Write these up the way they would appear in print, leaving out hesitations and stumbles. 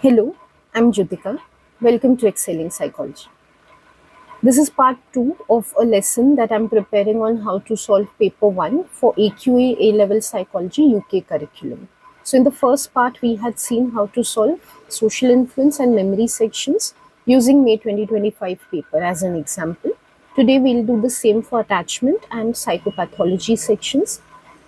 Hello, I'm Jyotika. Welcome to Excelling Psychology. This is part 2 of a lesson that I'm preparing on how to solve paper 1 for AQA A-level psychology UK curriculum. So in the first part we had seen how to solve social influence and memory sections using May 2025 paper as an example. Today we'll do the same for attachment and psychopathology sections.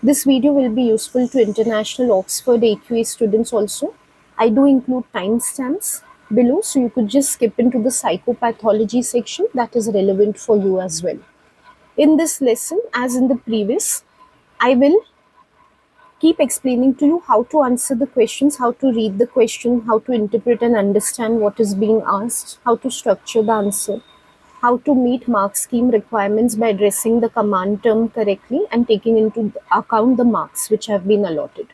This video will be useful to international Oxford AQA students also. I do include timestamps below, so you could just skip into the psychopathology section that is relevant for you as well. In this lesson, as in the previous, I will keep explaining to you how to answer the questions, how to read the question, how to interpret and understand what is being asked, how to structure the answer, how to meet mark scheme requirements by addressing the command term correctly and taking into account the marks which have been allotted.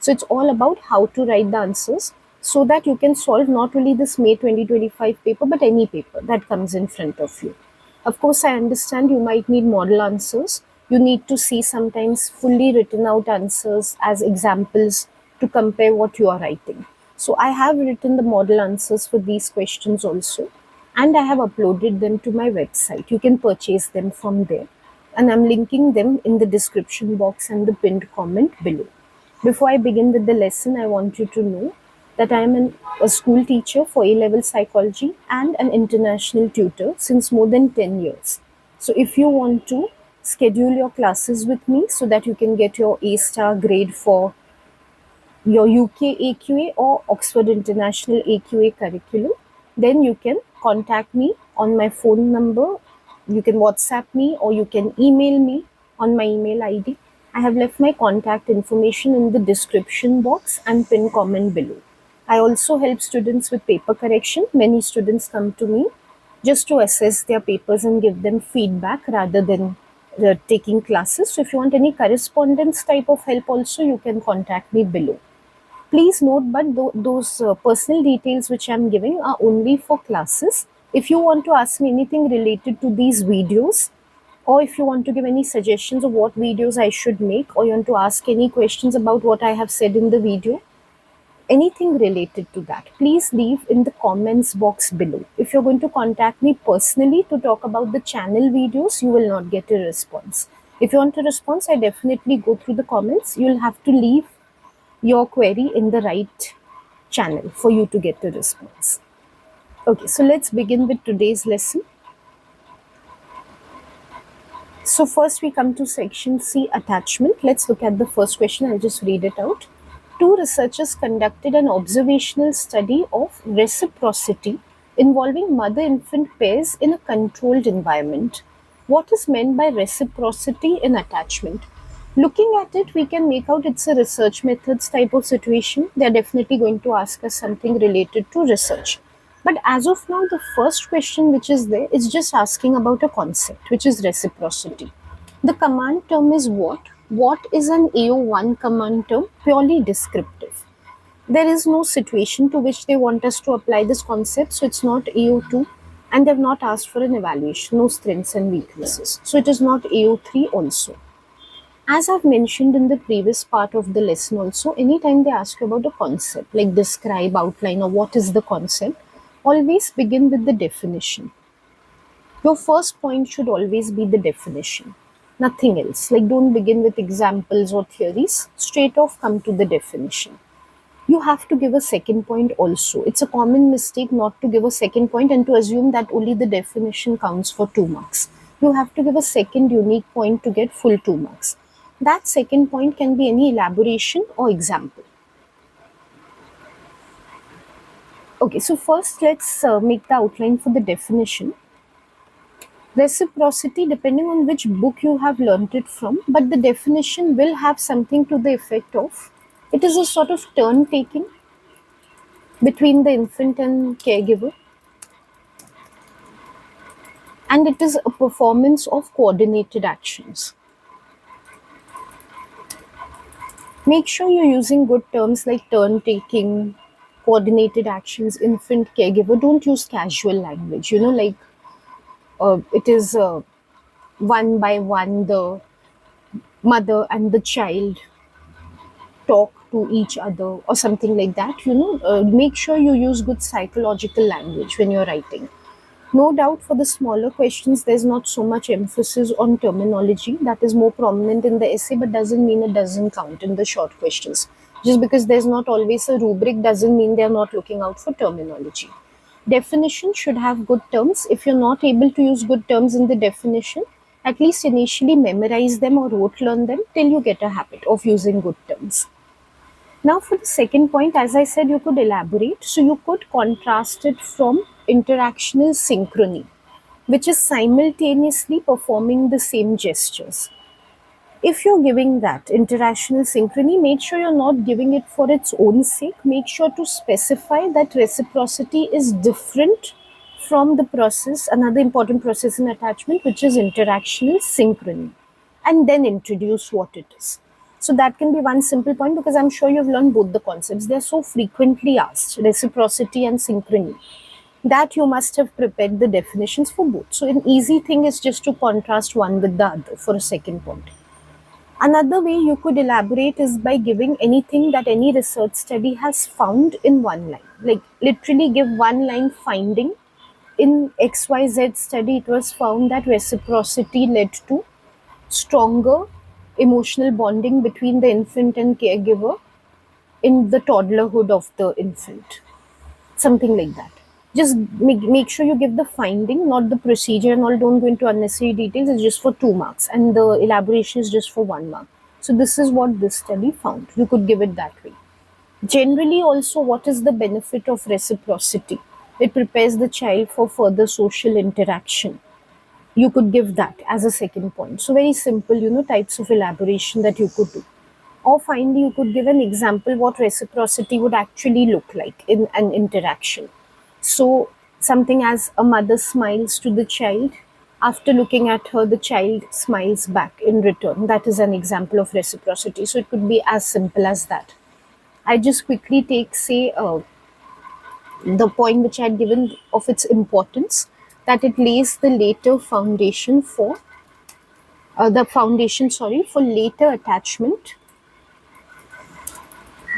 So it's all about how to write the answers so that you can solve not only this May 2025 paper but any paper that comes in front of you. Of course, I understand you might need model answers. You need to see sometimes fully written out answers as examples to compare what you are writing. So I have written the model answers for these questions also, and I have uploaded them to my website. You can purchase them from there. And I'm linking them in the description box and the pinned comment below. Before I begin with the lesson, I want you to know that I am a school teacher for A-level psychology and an international tutor since more than 10 years. So if you want to schedule your classes with me so that you can get your A-star grade for your UK AQA or Oxford International AQA curriculum, then you can contact me on my phone number. You can WhatsApp me or you can email me on my email ID. I have left my contact information in the description box and pin comment below. I also help students with paper correction. Many students come to me just to assess their papers and give them feedback rather than taking classes. So if you want any correspondence type of help also, you can contact me below. Please note, but those personal details which I'm giving are only for classes. If you want to ask me anything related to these videos, or if you want to give any suggestions of what videos I should make, or you want to ask any questions about what I have said in the video, anything related to that, please leave in the comments box below. If you're going to contact me personally to talk about the channel videos, you will not get a response. If you want a response, I definitely go through the comments. You'll have to leave your query in the right channel for you to get a response. Okay, so let's begin with today's lesson. So first we come to section C, attachment. Let's look at the first question. I'll just read it out. Two researchers conducted an observational study of reciprocity involving mother-infant pairs in a controlled environment. What is meant by reciprocity in attachment? Looking at it, we can make out it's a research methods type of situation. They're definitely going to ask us something related to research. But as of now, the first question which is there is just asking about a concept, which is reciprocity. The command term is what? What is an AO1 command term? Purely descriptive. There is no situation to which they want us to apply this concept, so it's not AO2, and they've not asked for an evaluation, no strengths and weaknesses. So it is not AO3 also. As I've mentioned in the previous part of the lesson also, anytime they ask you about a concept, like describe, outline, or what is the concept, always begin with the definition. Your first point should always be the definition, nothing else. Like, don't begin with examples or theories, straight off come to the definition. You have to give a second point also. It's a common mistake not to give a second point and to assume that only the definition counts for 2 marks. You have to give a second unique point to get full 2 marks. That second point can be any elaboration or example. Okay, so first let's make the outline for the definition. Reciprocity, depending on which book you have learnt it from, but the definition will have something to the effect of it is a sort of turn taking between the infant and caregiver, and it is a performance of coordinated actions. Make sure you're using good terms like turn taking, coordinated actions, infant caregiver. Don't use casual language, like it is one by one the mother and the child talk to each other or something like that. Make sure you use good psychological language when you're writing. No doubt for the smaller questions, there's not so much emphasis on terminology. That is more prominent in the essay, but doesn't mean it doesn't count in the short questions. Just because there's not always a rubric doesn't mean they're not looking out for terminology. Definition should have good terms. If you're not able to use good terms in the definition, at least initially memorize them or rote learn them till you get a habit of using good terms. Now, for the second point, as I said, you could elaborate. So, you could contrast it from interactional synchrony, which is simultaneously performing the same gestures. If you're giving that interactional synchrony, make sure you're not giving it for its own sake. Make sure to specify that reciprocity is different from the process, another important process in attachment, which is interactional synchrony, and then introduce what it is. So that can be one simple point, because I'm sure you've learned both the concepts. They're so frequently asked, reciprocity and synchrony, that you must have prepared the definitions for both. So an easy thing is just to contrast one with the other for a second point. Another way you could elaborate is by giving anything that any research study has found in one line. Like literally give one line finding. In XYZ study, it was found that reciprocity led to stronger emotional bonding between the infant and caregiver in the toddlerhood of the infant. Something like that. Just make sure you give the finding, not the procedure and all. Don't go into unnecessary details. It's just for 2 marks, and the elaboration is just for 1 mark. So this is what this study found. You could give it that way. Generally, also, what is the benefit of reciprocity? It prepares the child for further social interaction. You could give that as a second point. So very simple, types of elaboration that you could do. Or finally, you could give an example what reciprocity would actually look like in an interaction. So something as a mother smiles to the child. After looking at her, the child smiles back in return. That is an example of reciprocity. So it could be as simple as that. I just quickly take, say, the point which I had given of its importance, that it lays the later foundation for for later attachment,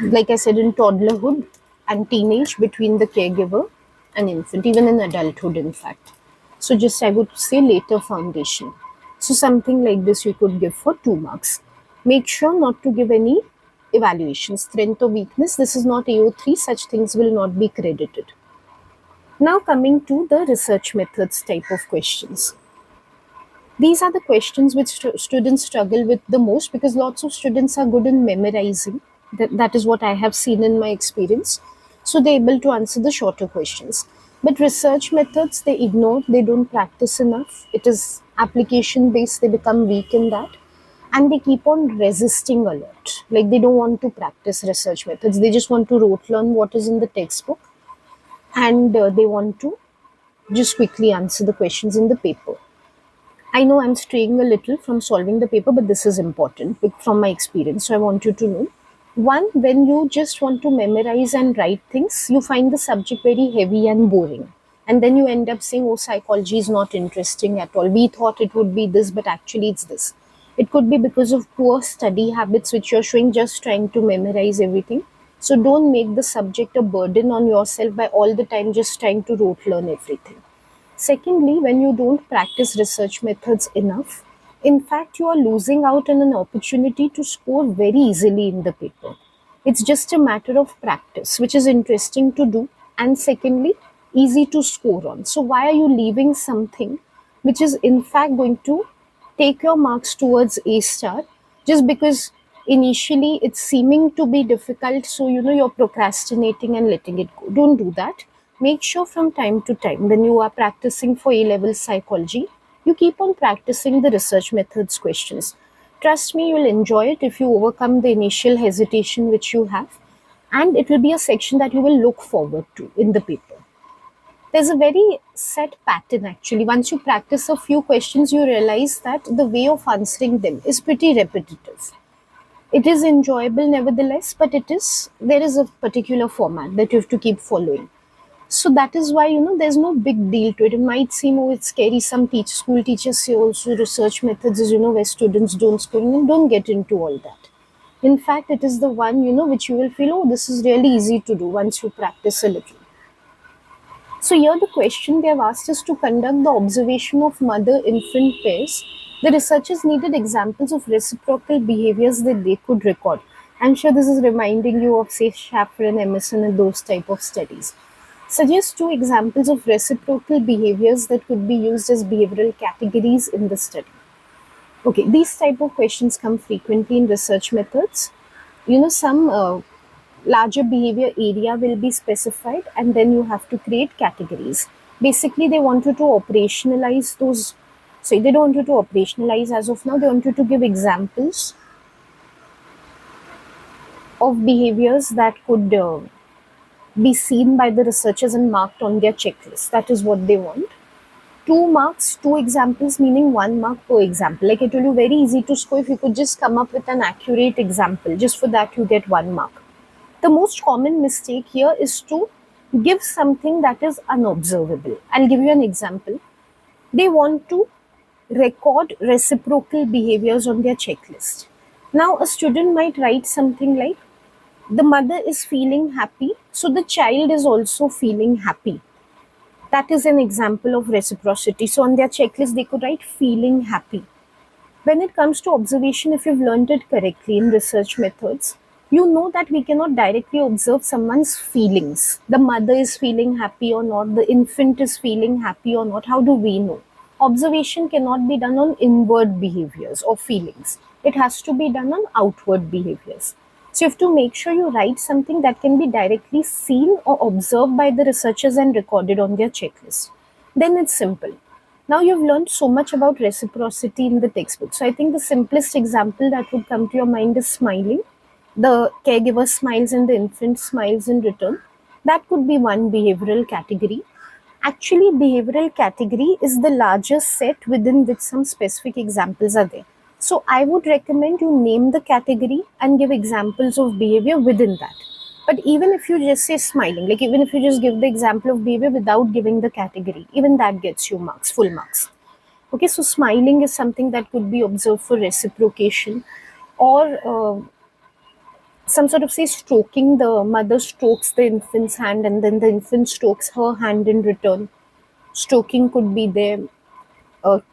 like I said, in toddlerhood and teenage, between the caregiver and infant, even in adulthood, in fact. So just I would say later foundation. So something like this you could give for 2 marks. Make sure not to give any evaluations. Strength or weakness, this is not AO3, such things will not be credited. Now coming to the research methods type of questions. These are the questions which students struggle with the most, because lots of students are good in memorizing. That is what I have seen in my experience. So they're able to answer the shorter questions. But research methods, they ignore, they don't practice enough. It is application based, they become weak in that. And they keep on resisting a lot. Like they don't want to practice research methods. They just want to rote learn what is in the textbook. And they want to just quickly answer the questions in the paper. I know I'm straying a little from solving the paper, but this is important from my experience. So I want you to know. One, when you just want to memorize and write things, you find the subject very heavy and boring. And then you end up saying, oh, psychology is not interesting at all. We thought it would be this, but actually it's this. It could be because of poor study habits which you're showing, just trying to memorize everything. So don't make the subject a burden on yourself by all the time just trying to rote learn everything. Secondly, when you don't practice research methods enough, in fact, you are losing out on an opportunity to score very easily in the paper. It's just a matter of practice, which is interesting to do, and secondly, easy to score on. So why are you leaving something which is in fact going to take your marks towards A star, just because initially it's seeming to be difficult, so you're procrastinating and letting it go? Don't do that. Make sure from time to time, when you are practicing for A-level psychology, you keep on practicing the research methods questions. Trust me, you'll enjoy it if you overcome the initial hesitation which you have, and it will be a section that you will look forward to in the paper. There's a very set pattern actually. Once you practice a few questions, you realize that the way of answering them is pretty repetitive. It is enjoyable nevertheless, but there is a particular format that you have to keep following. So that is why, there's no big deal to it. It might seem, oh, it's scary. Some school teachers say also research methods is, where students don't score. And don't get into all that. In fact, it is the one, which you will feel, oh, this is really easy to do once you practice a little. So here the question they have asked is to conduct the observation of mother-infant pairs. The researchers needed examples of reciprocal behaviors that they could record. I'm sure this is reminding you of, say, Shaffer and Emerson and those type of studies. Suggest two examples of reciprocal behaviors that could be used as behavioral categories in the study. Okay, these type of questions come frequently in research methods. Some larger behavior area will be specified, and then you have to create categories. Basically, they want you to operationalize those. So they don't want you to operationalize as of now. They want you to give examples of behaviors that could be seen by the researchers and marked on their checklist. That is what they want. 2 marks, 2 examples, meaning 1 mark per example. Like I told you, very easy to score if you could just come up with an accurate example. Just for that, you get 1 mark. The most common mistake here is to give something that is unobservable. I'll give you an example. They want to record reciprocal behaviors on their checklist. Now, a student might write something like, the mother is feeling happy, so the child is also feeling happy. That is an example of reciprocity. So on their checklist, they could write feeling happy. When it comes to observation, if you've learned it correctly in research methods, you know that we cannot directly observe someone's feelings. The mother is feeling happy or not, the infant is feeling happy or not. How do we know? Observation cannot be done on inward behaviors or feelings. It has to be done on outward behaviors. So you have to make sure you write something that can be directly seen or observed by the researchers and recorded on their checklist. Then it's simple. Now you've learned so much about reciprocity in the textbook. So I think the simplest example that would come to your mind is smiling. The caregiver smiles and the infant smiles in return. That could be one behavioral category. Actually, behavioral category is the largest set within which some specific examples are there. So I would recommend you name the category and give examples of behavior within that. But even if you just say smiling, like even if you just give the example of behavior without giving the category, even that gets you marks, full marks. Okay, so smiling is something that could be observed for reciprocation, or some sort of, say, stroking. The mother strokes the infant's hand and then the infant strokes her hand in return. Stroking could be there.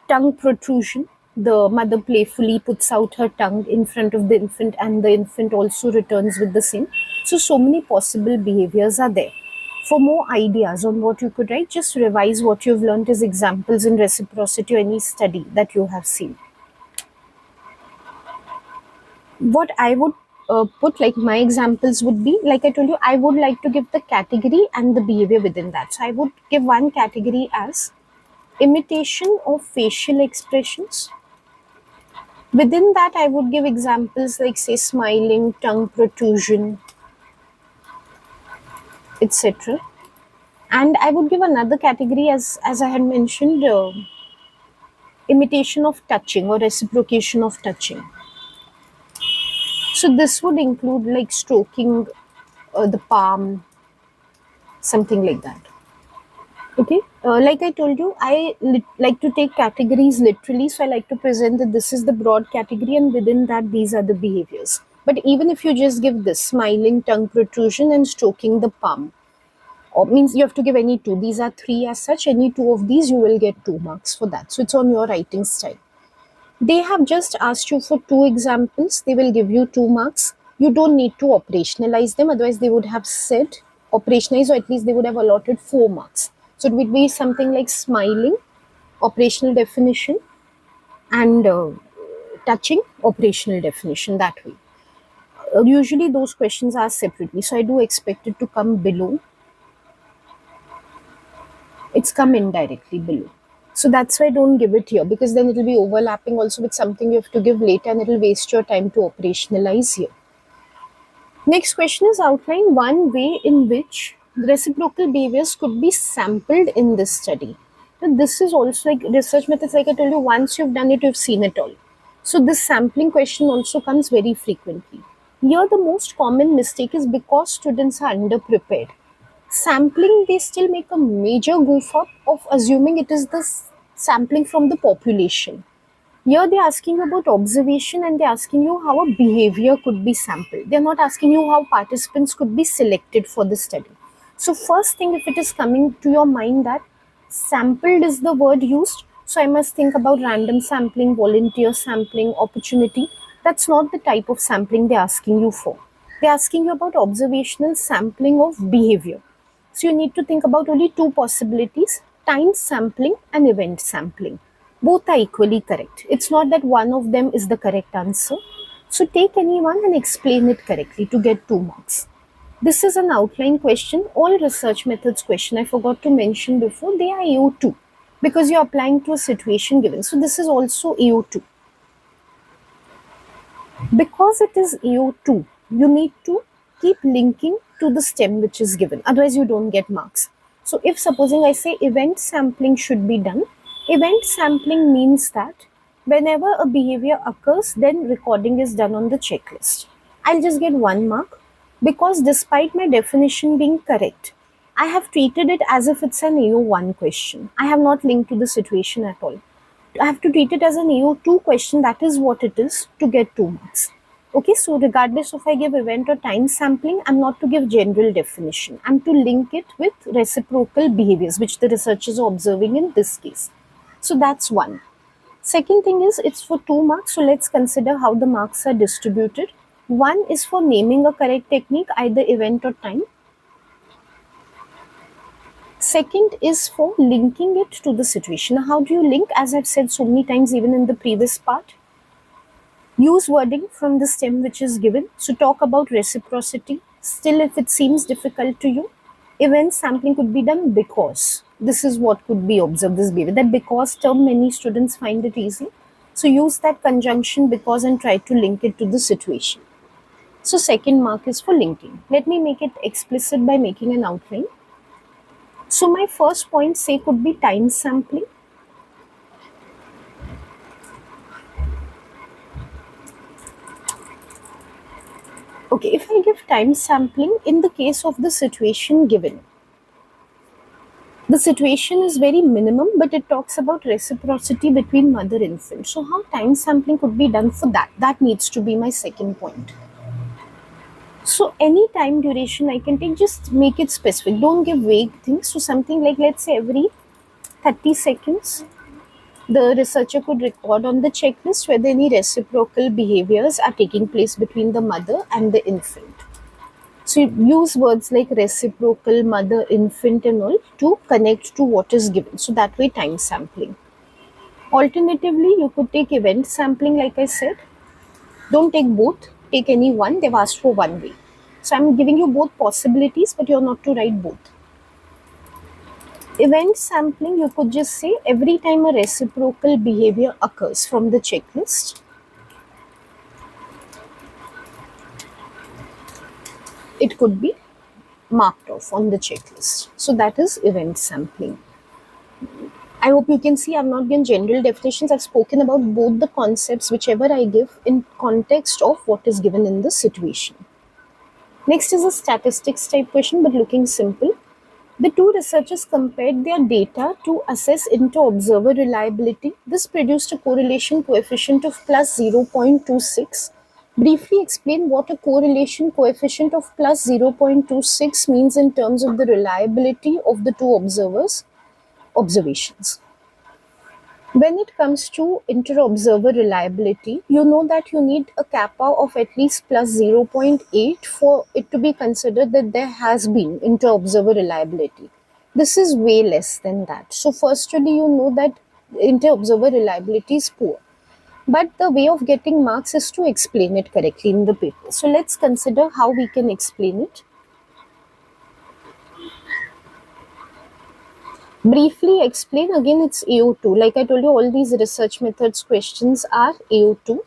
Tongue protrusion. The mother playfully puts out her tongue in front of the infant, and the infant also returns with the same. So many possible behaviors are there. For more ideas on what you could write, just revise what you've learned as examples in reciprocity or any study that you have seen. What I would put, like my examples would be, like I told you, I would like to give the category and the behavior within that. So I would give one category as imitation of facial expressions. Within that, I would give examples like, say, smiling, tongue protrusion, etc. And I would give another category as I had mentioned, imitation of touching or reciprocation of touching. So this would include like stroking the palm, something like that. Okay, like I told you, I like to take categories literally, so I like to present that this is the broad category, and within that, these are the behaviors. But even if you just give this smiling, tongue protrusion, and stroking the palm, or means you have to give any two. These are three as such. Any two of these, you will get 2 marks for that. So it's on your writing style. They have just asked you for 2 examples. They will give you 2 marks. You don't need to operationalize them. Otherwise, they would have said operationalize, or at least they would have allotted 4 marks. So it would be something like smiling, operational definition, and touching, operational definition, that way. Usually those questions are separately. So I do expect it to come below. It's come indirectly below. So that's why I don't give it here, because then it will be overlapping also with something you have to give later, and it will waste your time to operationalize here. Next question is, outline one way in which reciprocal behaviors could be sampled in this study. Now, this is also like research methods, like I told you, once you've done it, you've seen it all. So this sampling question also comes very frequently. Here the most common mistake is because students are underprepared. Sampling, they still make a major goof up of assuming it is the sampling from the population. Here they're asking you about observation and they're asking you how a behavior could be sampled. They're not asking you how participants could be selected for the study. So first thing, if it is coming to your mind that sampled is the word used, so I must think about random sampling, volunteer sampling, opportunity. That's not the type of sampling they're asking you for. They're asking you about observational sampling of behavior. So you need to think about only two possibilities: time sampling and event sampling. Both are equally correct. It's not that one of them is the correct answer. So take any one and explain it correctly to get 2 marks. This is an outline question. All research methods question, I forgot to mention before, they are AO2 because you're applying to a situation given. So this is also AO2. Because it is AO2, you need to keep linking to the stem which is given. Otherwise, you don't get marks. So if supposing I say event sampling should be done, event sampling means that whenever a behavior occurs, then recording is done on the checklist. I'll just get 1 mark because despite my definition being correct, I have treated it as if it's an AO1 question. I have not linked to the situation at all. I have to treat it as an AO2 question. That is what it is to get 2 marks. Okay, so regardless if I give event or time sampling, I'm not to give general definition. I'm to link it with reciprocal behaviors, which the researchers are observing in this case. So that's one. Second thing is it's for 2 marks. So let's consider how the marks are distributed. One is for naming a correct technique, either event or time. Second is for linking it to the situation. Now, how do you link? As I've said so many times, even in the previous part, use wording from the stem which is given. So talk about reciprocity. Still, if it seems difficult to you, event sampling could be done because this is what could be observed, this behavior. That because term, many students find it easy. So use that conjunction because and try to link it to the situation. So second mark is for linking. Let me make it explicit by making an outline. So my first point, say, could be time sampling. Okay, if I give time sampling in the case of the situation given, the situation is very minimum, but it talks about reciprocity between mother and infant. So how time sampling could be done for that? That needs to be my second point. So any time duration I can take, just make it specific. Don't give vague things. So something like, let's say every 30 seconds, the researcher could record on the checklist whether any reciprocal behaviors are taking place between the mother and the infant. So you use words like reciprocal, mother, infant and all to connect to what is given. So that way time sampling. Alternatively, you could take event sampling like I said. Don't take both, take any one. They've asked for one way. So I'm giving you both possibilities, but you're not to write both. Event sampling, you could just say every time a reciprocal behavior occurs from the checklist, it could be marked off on the checklist. So that is event sampling. I hope you can see I've not given general definitions. I've spoken about both the concepts, whichever I give, in context of what is given in the situation. Next is a statistics type question, but looking simple. The two researchers compared their data to assess inter-observer reliability. This produced a correlation coefficient of plus 0.26. Briefly explain what a correlation coefficient of plus 0.26 means in terms of the reliability of the two observations. When it comes to inter-observer reliability, you know that you need a kappa of at least plus 0.8 for it to be considered that there has been inter-observer reliability. This is way less than that. So firstly, you know that inter-observer reliability is poor. But the way of getting marks is to explain it correctly in the paper. So let's consider how we can explain it. Briefly explain, again it's AO2. Like I told you, all these research methods questions are AO2.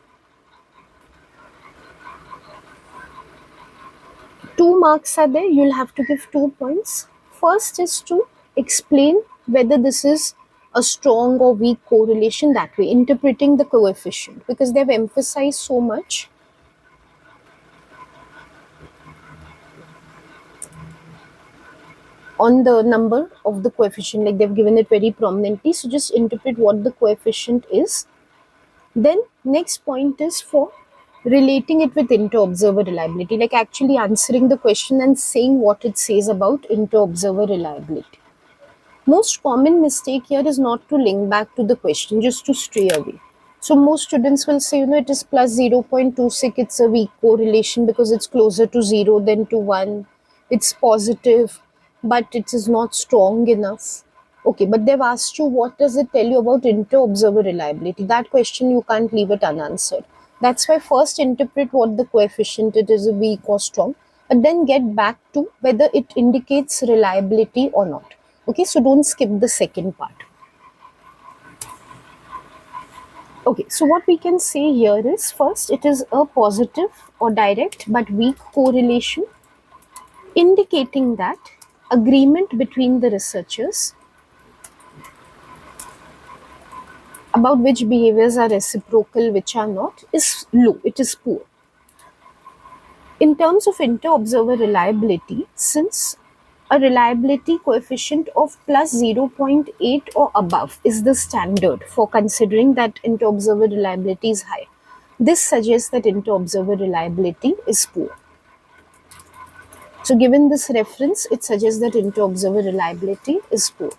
2 marks are there, you'll have to give 2 points. First is to explain whether this is a strong or weak correlation, that way, interpreting the coefficient, because they've emphasized so much on the number of the coefficient, like they've given it very prominently. So just interpret what the coefficient is. Then next point is for relating it with inter-observer reliability, like actually answering the question and saying what it says about inter-observer reliability. Most common mistake here is not to link back to the question, just to stray away. So most students will say, it is plus 0.26, it's a weak correlation because it's closer to 0 than to 1. It's positive, but it is not strong enough. Okay, but they've asked you what does it tell you about inter-observer reliability. That question you can't leave it unanswered. That's why first interpret what the coefficient it is, a weak or strong, but then get back to whether it indicates reliability or not. Okay, so don't skip the second part. Okay, so what we can say here is first, it is a positive or direct but weak correlation, indicating that agreement between the researchers about which behaviors are reciprocal, which are not, is low, it is poor. In terms of inter-observer reliability, since a reliability coefficient of plus 0.8 or above is the standard for considering that inter-observer reliability is high, this suggests that inter-observer reliability is poor. So given this reference, it suggests that inter-observer reliability is poor.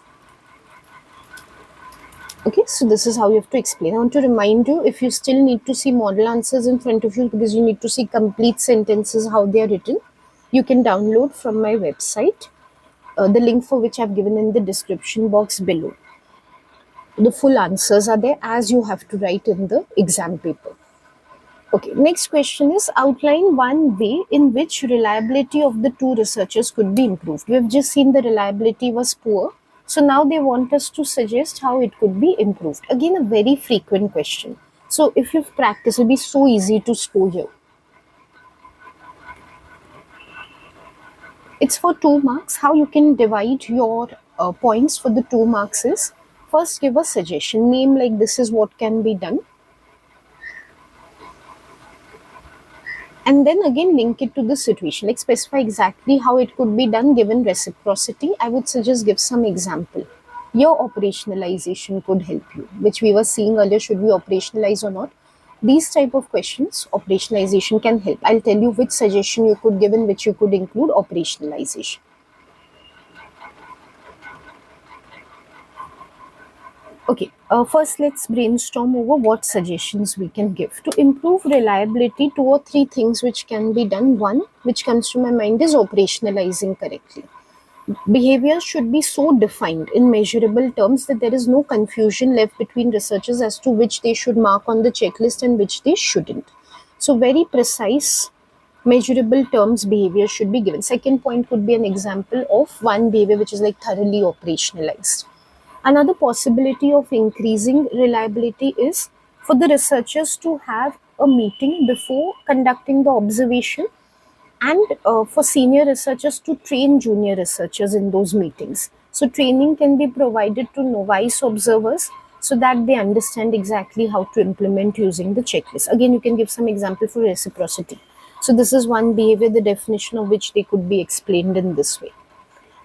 Okay, so this is how you have to explain. I want to remind you, if you still need to see model answers in front of you because you need to see complete sentences, how they are written, you can download from my website, the link for which I've given in the description box below. The full answers are there as you have to write in the exam paper. Okay, next question is outline one way in which reliability of the two researchers could be improved. We have just seen the reliability was poor. So now they want us to suggest how it could be improved. Again, a very frequent question. So if you've practiced, it'll be so easy to score here. It's for 2 marks. How you can divide your points for the 2 marks is, first give a suggestion. Name like this is what can be done. And then again link it to the situation, like specify exactly how it could be done given reciprocity. I would suggest give some example. Your operationalization could help you, which we were seeing earlier, should we operationalize or not. These type of questions, operationalization can help. I'll tell you which suggestion you could give in which you could include operationalization. Okay, first let's brainstorm over what suggestions we can give. To improve reliability, 2 or 3 things which can be done. One, which comes to my mind, is operationalizing correctly. Behaviors should be so defined in measurable terms that there is no confusion left between researchers as to which they should mark on the checklist and which they shouldn't. So very precise measurable terms behavior should be given. Second point could be an example of one behavior which is like thoroughly operationalized. Another possibility of increasing reliability is for the researchers to have a meeting before conducting the observation, and for senior researchers to train junior researchers in those meetings. So training can be provided to novice observers so that they understand exactly how to implement using the checklist. Again, you can give some example for reciprocity. So this is one behavior, the definition of which they could be explained in this way.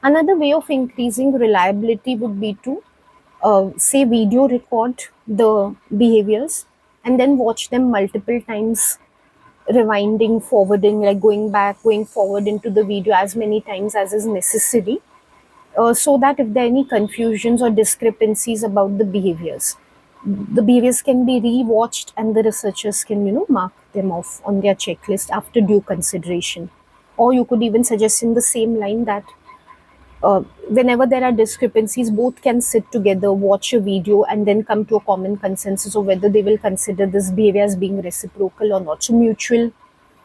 Another way of increasing reliability would be to say video record the behaviors and then watch them multiple times, rewinding, forwarding, like going back, going forward into the video as many times as is necessary, so that if there are any confusions or discrepancies about the behaviors can be re-watched and the researchers can, mark them off on their checklist after due consideration. Or you could even suggest in the same line that whenever there are discrepancies, both can sit together, watch a video, and then come to a common consensus of whether they will consider this behavior as being reciprocal or not. So, mutual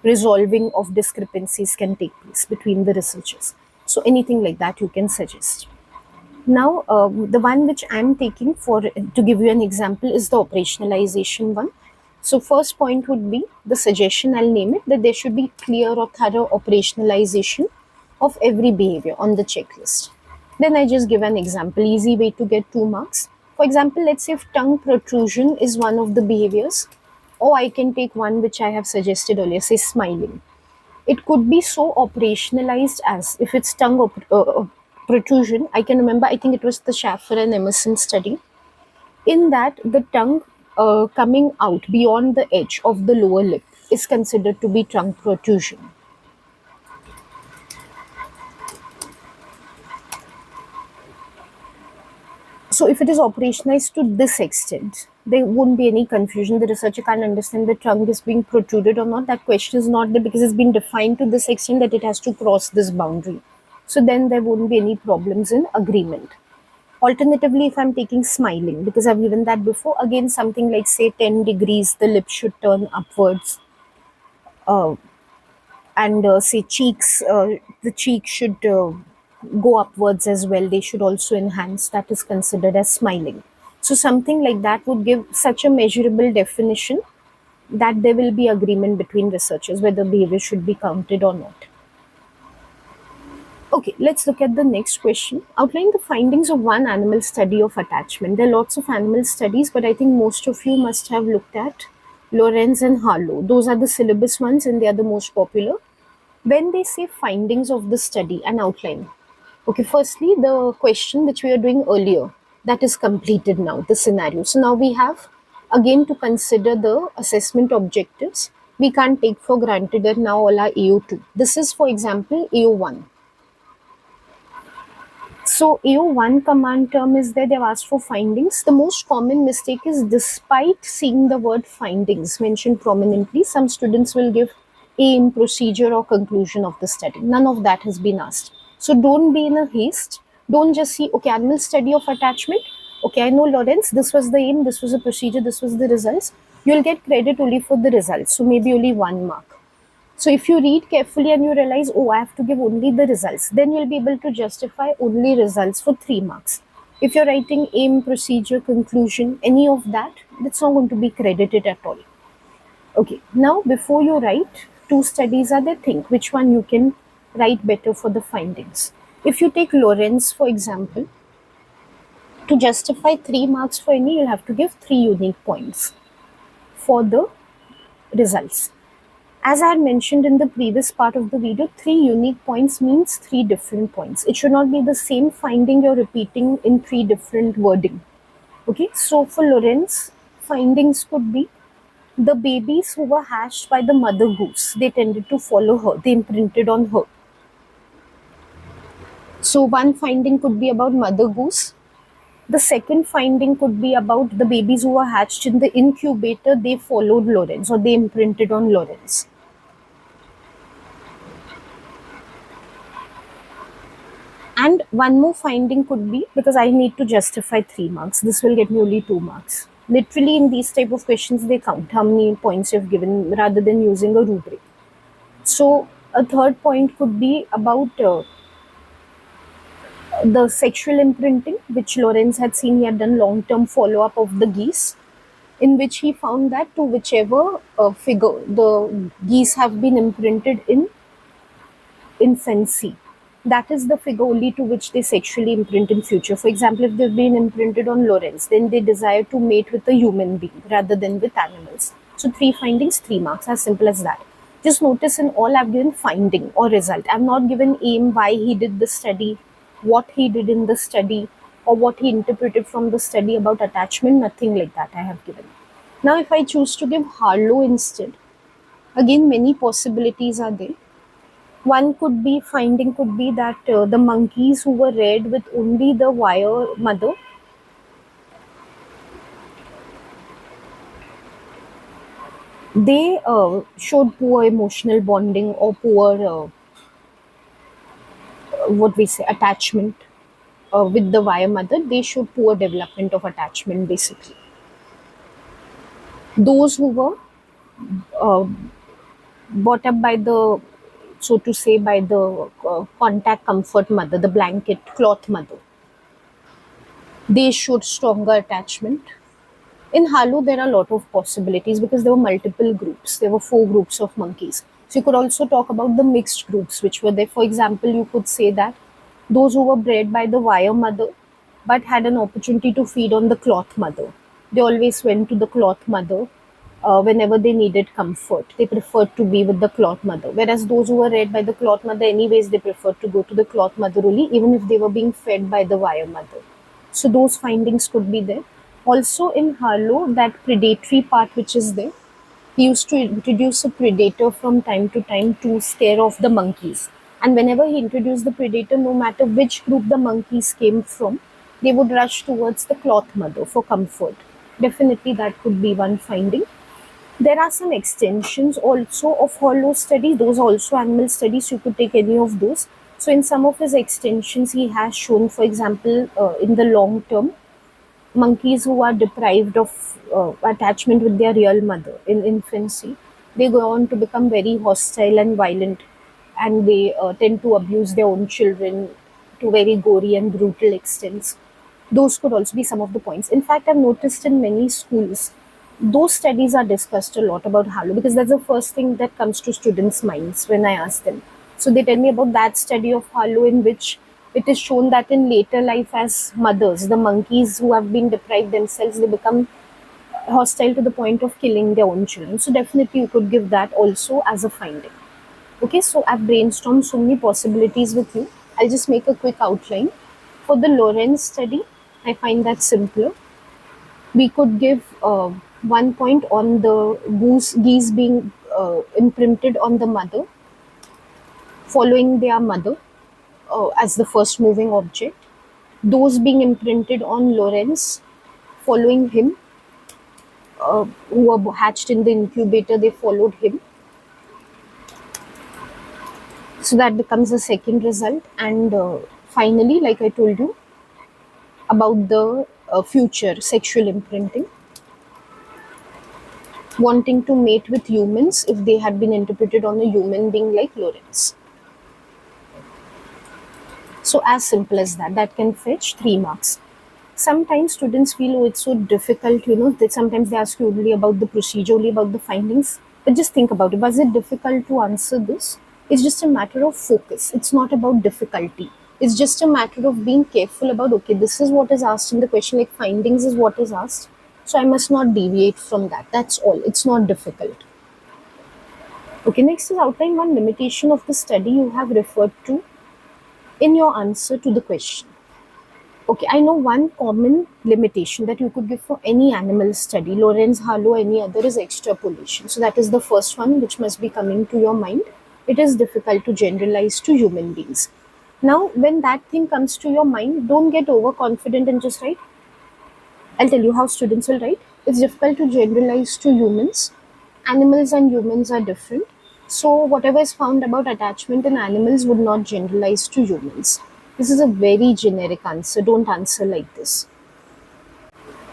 resolving of discrepancies can take place between the researchers. So, anything like that you can suggest. Now, the one which I'm taking for to give you an example is the operationalization one. So, first point would be the suggestion, I'll name it, that there should be clear or thorough operationalization of every behavior on the checklist. Then I just give an example, easy way to get 2 marks. For example, let's say if tongue protrusion is one of the behaviors, or I can take one which I have suggested earlier, say smiling. It could be so operationalized as, if it's tongue protrusion, I can remember, I think it was the Schaffer and Emerson study. In that, the tongue coming out beyond the edge of the lower lip is considered to be trunk protrusion. So if it is operationalized to this extent, there won't be any confusion. The researcher can't understand the trunk is being protruded or not. That question is not there because it's been defined to this extent that it has to cross this boundary. So then there won't be any problems in agreement. Alternatively, if I'm taking smiling, because I've given that before, again something like say 10 degrees, the lip should turn upwards, uh, and say cheeks, the cheek should go upwards as well. They should also enhance. That is considered as smiling. So something like that would give such a measurable definition that there will be agreement between researchers whether behavior should be counted or not. Okay, let's look at the next question. Outline the findings of one animal study of attachment. There are lots of animal studies, but I think most of you must have looked at Lorenz and Harlow. Those are the syllabus ones and they are the most popular. When they say findings of the study and outline, okay, firstly, the question which we were doing earlier, that is completed now, the scenario. So now we have again to consider the assessment objectives. We can't take for granted that now all are AO2. This is, for example, AO1. So AO1 command term is there, they've asked for findings. The most common mistake is despite seeing the word findings mentioned prominently, some students will give aim, procedure or conclusion of the study. None of that has been asked. So don't be in a haste. Don't just see, okay, animal study of attachment. Okay, I know Lawrence, this was the aim, this was the procedure, this was the results. You'll get credit only for the results. So maybe only 1 mark. So if you read carefully and you realize, oh, I have to give only the results, then you'll be able to justify only results for 3 marks. If you're writing aim, procedure, conclusion, any of that, that's not going to be credited at all. Okay, now before you write, 2 studies are there, think which one you can write better for the findings. If you take Lorenz, for example, to justify 3 marks for any, you'll have to give 3 unique points for the results. As I had mentioned in the previous part of the video, 3 unique points means 3 different points. It should not be the same finding you're repeating in 3 different wording. Okay, so for Lorenz, findings could be the babies who were hatched by the mother goose, they tended to follow her, they imprinted on her. So one finding could be about mother goose. The second finding could be about the babies who were hatched in the incubator, they followed Lorenz or they imprinted on Lorenz. And one more finding could be, because I need to justify 3 marks, this will get me only 2 marks. Literally in these type of questions, they count how many points you've given rather than using a rubric. So a third point could be about the sexual imprinting, which Lorenz had seen. He had done long-term follow-up of the geese, in which he found that to whichever figure the geese have been imprinted in infancy, that is the figure only to which they sexually imprint in future. For example, if they've been imprinted on Lorenz, then they desire to mate with a human being rather than with animals. So 3 findings, 3 marks, as simple as that. Just notice in all I've given finding or result. I've not given aim, why he did the study, what he did in the study, or what he interpreted from the study about attachment, nothing like that I have given. Now if I choose to give Harlow instead, again many possibilities are there. One could be, finding could be that the monkeys who were reared with only the wire mother, they showed poor emotional bonding or poor, what we say, attachment with the wire mother. They showed poor development of attachment basically. Those who were uh, brought up by the, so to say, by the contact comfort mother, the blanket cloth mother, they showed stronger attachment. In Harlow, there are a lot of possibilities because there were multiple groups. There were 4 groups of monkeys. So you could also talk about the mixed groups which were there. For example, you could say that those who were bred by the wire mother but had an opportunity to feed on the cloth mother, they always went to the cloth mother whenever they needed comfort. They preferred to be with the cloth mother. Whereas those who were reared by the cloth mother, anyways, they preferred to go to the cloth mother only, even if they were being fed by the wire mother. So those findings could be there. Also in Harlow, that predatory part which is there, he used to introduce a predator from time to time to scare off the monkeys. And whenever he introduced the predator, no matter which group the monkeys came from, they would rush towards the cloth mother for comfort. Definitely, that could be one finding. There are some extensions also of Hollow study. Those are also animal studies. You could take any of those. So, in some of his extensions, he has shown, for example, in the long term, monkeys who are deprived of attachment with their real mother in infancy, they go on to become very hostile and violent, and they tend to abuse their own children to very gory and brutal extents. Those could also be some of the points. In fact, I've noticed in many schools, those studies are discussed a lot about Harlow because that's the first thing that comes to students' minds when I ask them. So they tell me about that study of Harlow in which it is shown that in later life as mothers, the monkeys who have been deprived themselves, they become hostile to the point of killing their own children. So definitely you could give that also as a finding. Okay, so I've brainstormed so many possibilities with you. I'll just make a quick outline. For the Lorenz study, I find that simpler. We could give 1 point on the geese being imprinted on the mother, following their mother as the first moving object. Those being imprinted on Lorenz, following him, who were hatched in the incubator, they followed him. So that becomes the second result. And finally, like I told you about the future sexual imprinting, wanting to mate with humans if they had been interpreted on a human being like Lorenz. So as simple as that, that can fetch 3 marks. Sometimes students feel, oh, it's so difficult, that sometimes they ask you only about the procedure, only about the findings. But just think about it. Was it difficult to answer this? It's just a matter of focus. It's not about difficulty. It's just a matter of being careful about, okay, this is what is asked in the question, like findings is what is asked. So I must not deviate from that. That's all. It's not difficult. Okay, next is outline one limitation of the study you have referred to in your answer to the question. Okay, I know one common limitation that you could give for any animal study, Lorenz, Harlow, any other, is extrapolation. So that is the first one which must be coming to your mind. It is difficult to generalize to human beings. Now, when that thing comes to your mind, don't get overconfident and just write. I'll tell you how students will write. It's difficult to generalize to humans. Animals and humans are different. So, whatever is found about attachment in animals would not generalize to humans. This is a very generic answer. Don't answer like this.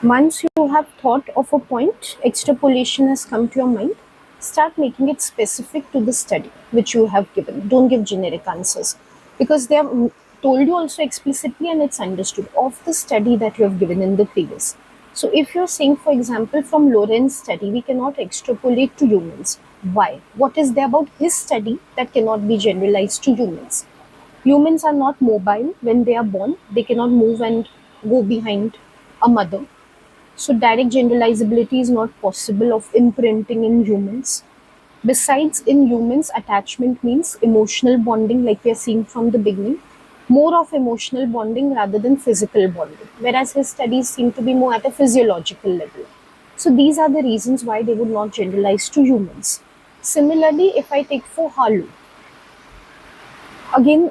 Once you have thought of a point, extrapolation has come to your mind, start making it specific to the study which you have given. Don't give generic answers because they have told you also explicitly and it's understood of the study that you have given in the previous. So if you're saying, for example, from Lorenz study, we cannot extrapolate to humans. Why? What is there about his study that cannot be generalized to humans? Humans are not mobile when they are born. They cannot move and go behind a mother. So direct generalizability is not possible of imprinting in humans. Besides, in humans, attachment means emotional bonding, like we are seeing from the beginning. More of emotional bonding rather than physical bonding. Whereas his studies seem to be more at a physiological level. So these are the reasons why they would not generalize to humans. Similarly, if I take for Harlow, again,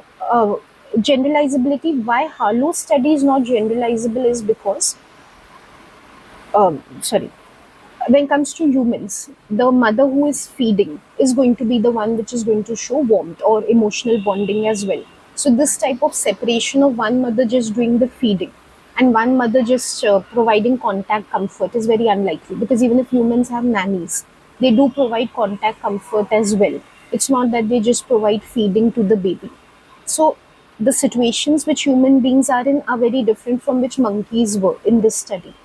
generalizability, why Harlow study is not generalizable is because, sorry, when it comes to humans, the mother who is feeding is going to be the one which is going to show warmth or emotional bonding as well. So this type of separation of one mother just doing the feeding and one mother just providing contact comfort is very unlikely, because even if humans have nannies, they do provide contact comfort as well. It's not that they just provide feeding to the baby. So the situations which human beings are in are very different from which monkeys were in this study.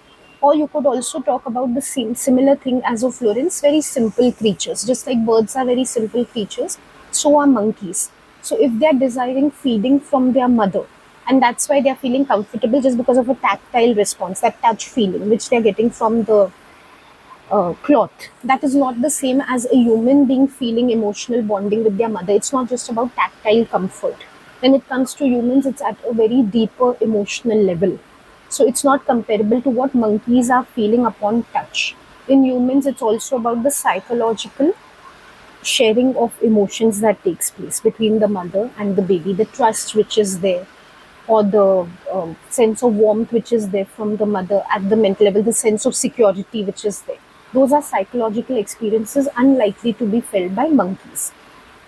Or you could also talk about the same similar thing as of Florence, very simple creatures. Just like birds are very simple creatures, so are monkeys. So if they are desiring feeding from their mother, and that's why they are feeling comfortable just because of a tactile response, that touch feeling which they are getting from the cloth, that is not the same as a human being feeling emotional bonding with their mother. It's not just about tactile comfort. When it comes to humans, it's at a very deeper emotional level. So it's not comparable to what monkeys are feeling upon touch. In humans, it's also about the psychological sharing of emotions that takes place between the mother and the baby, the trust which is there, or the sense of warmth which is there from the mother at the mental level, the sense of security which is there. Those are psychological experiences unlikely to be felt by monkeys.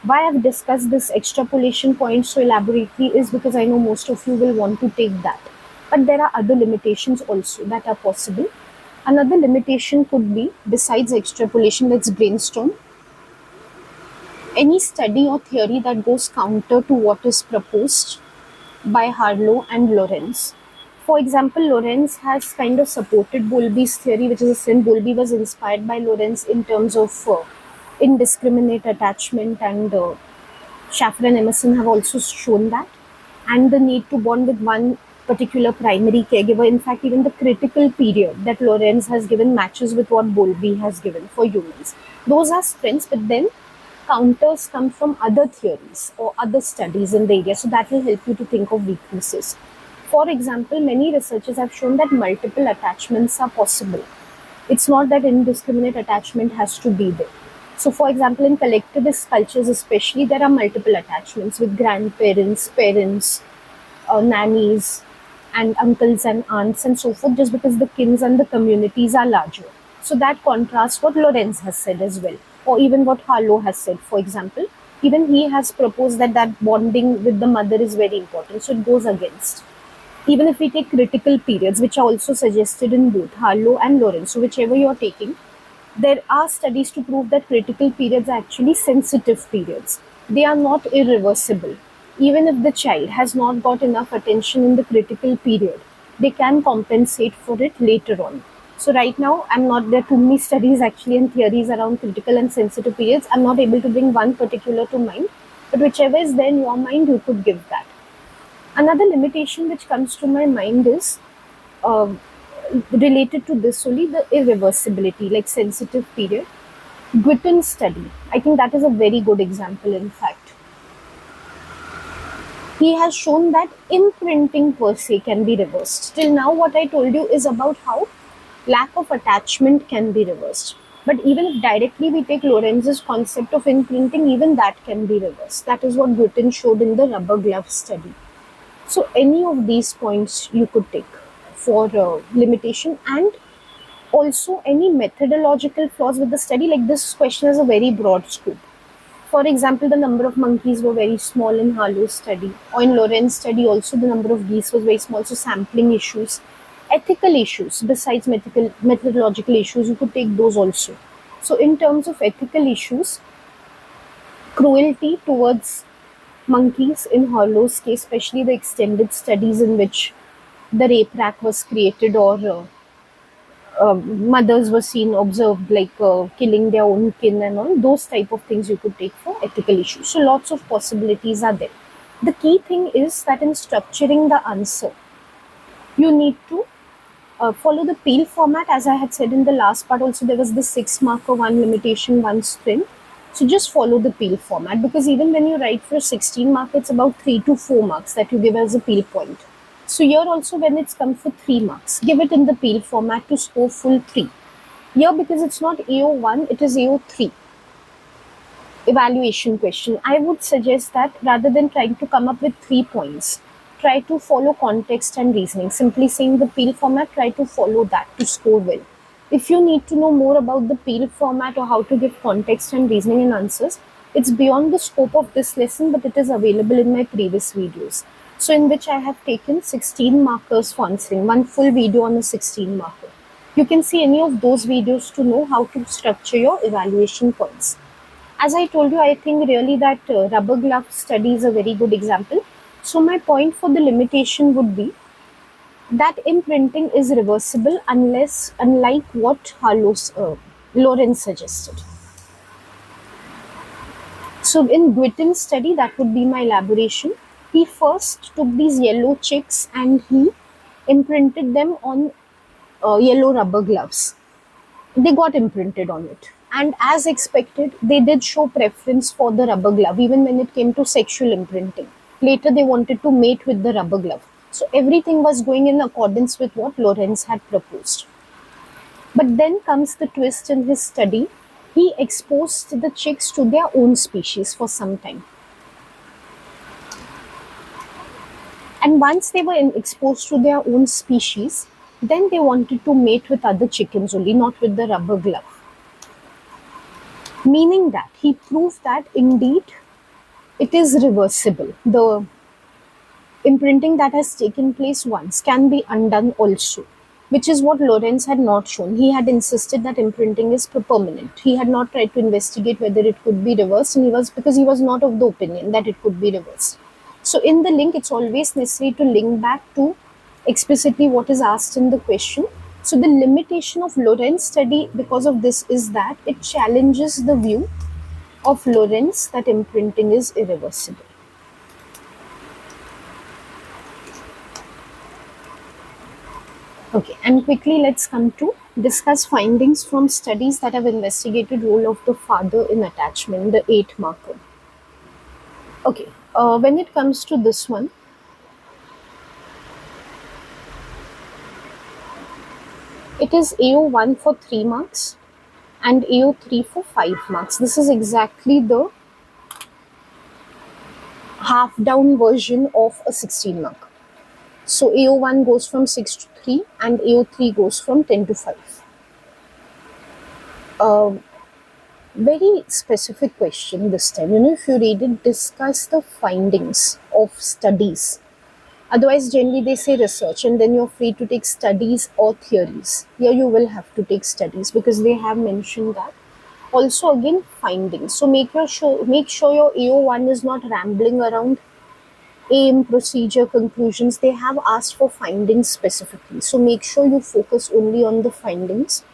Why I've discussed this extrapolation point so elaborately is because I know most of you will want to take that. But there are other limitations also that are possible. Another limitation could be, besides extrapolation, let's brainstorm, any study or theory that goes counter to what is proposed by Harlow and Lorenz. For example, Lorenz has kind of supported Bowlby's theory, which is a sin. Bowlby was inspired by Lorenz in terms of indiscriminate attachment, and Shaffer and Emerson have also shown that, and the need to bond with one particular primary caregiver. In fact, even the critical period that Lorenz has given matches with what Bowlby has given for humans. Those are strengths, but then counters come from other theories or other studies in the area, so that will help you to think of weaknesses. For example, many researchers have shown that multiple attachments are possible. It's not that indiscriminate attachment has to be there. So, for example, in collectivist cultures especially, there are multiple attachments with grandparents, parents, nannies, and uncles and aunts and so forth, just because the kins and the communities are larger. So that contrasts what Lorenz has said as well, or even what Harlow has said. For example, even he has proposed that bonding with the mother is very important. So it goes against. Even if we take critical periods, which are also suggested in both Harlow and Lorenz, so whichever you're taking, there are studies to prove that critical periods are actually sensitive periods. They are not irreversible. Even if the child has not got enough attention in the critical period, they can compensate for it later on. So right now, I'm not there too many studies actually and theories around critical and sensitive periods. I'm not able to bring one particular to mind, but whichever is there in your mind, you could give that. Another limitation which comes to my mind is uh, related to this only, the irreversibility, like sensitive period. Guitton's study, I think that is a very good example. In fact, he has shown that imprinting per se can be reversed. Till now, what I told you is about how lack of attachment can be reversed. But even if directly we take Lorenz's concept of imprinting, even that can be reversed. That is what Guitton showed in the rubber glove study. So any of these points you could take for limitation, and also any methodological flaws with the study. Like, this question has a very broad scope. For example, the number of monkeys were very small in Harlow's study, or in Lorenz's study also the number of geese was very small. So sampling issues, ethical issues, besides methodological issues, you could take those also. So in terms of ethical issues, cruelty towards monkeys in Harlow's case, especially the extended studies in which the rape rack was created, or mothers were seen observed like killing their own kin and all those type of things, you could take for ethical issues. So lots of possibilities are there. The key thing is that in structuring the answer, you need to follow the peel format. As I had said in the last part also, there was the 6 marker, 1 limitation, 1 strength. So just follow the peel format, because even when you write for 16 marks, it's about 3 to 4 marks that you give as a peel point. So here also, when it's come for 3 marks, give it in the peel format to score full 3. Here, because it's not AO1, it is AO3 evaluation question, I would suggest that rather than trying to come up with 3 points, try to follow context and reasoning. Simply saying the peel format, try to follow that to score well. If you need to know more about the peel format or how to give context and reasoning in answers, it's beyond the scope of this lesson, but it is available in my previous videos. So in which I have taken 16 markers for answering, one full video on a 16 marker. You can see any of those videos to know how to structure your evaluation points. As I told you, I think really that rubber glove study is a very good example. So my point for the limitation would be that imprinting is reversible unlike what Lorenz suggested. So in Guitton's study, that would be my elaboration. He first took these yellow chicks and he imprinted them on yellow rubber gloves. They got imprinted on it. And as expected, they did show preference for the rubber glove, even when it came to sexual imprinting. Later, they wanted to mate with the rubber glove. So everything was going in accordance with what Lorentz had proposed. But then comes the twist in his study. He exposed the chicks to their own species for some time. And once they were exposed to their own species, then they wanted to mate with other chickens only, not with the rubber glove. Meaning that he proved that indeed it is reversible. The imprinting that has taken place once can be undone also, which is what Lorentz had not shown. He had insisted that imprinting is permanent. He had not tried to investigate whether it could be reversed, and he was not of the opinion that it could be reversed. So in the link, it's always necessary to link back to explicitly what is asked in the question. So the limitation of Lorentz study because of this is that it challenges the view of Lorentz that imprinting is irreversible. Okay, and quickly let's come to discuss findings from studies that have investigated role of the father in attachment, the 8 marker. Okay, when it comes to this one, it is AO1 for 3 marks and AO3 for 5 marks. This is exactly the half down version of a 16 mark. So AO1 goes from 6 to 3 and AO3 goes from 10 to 5. Very specific question this time. If you read it, discuss the findings of studies. Otherwise, generally they say research and then you're free to take studies or theories. Here you will have to take studies because they have mentioned that. Also again, findings. So make sure your AO1 is not rambling around aim, procedure, conclusions. They have asked for findings specifically. So make sure you focus only on the findings.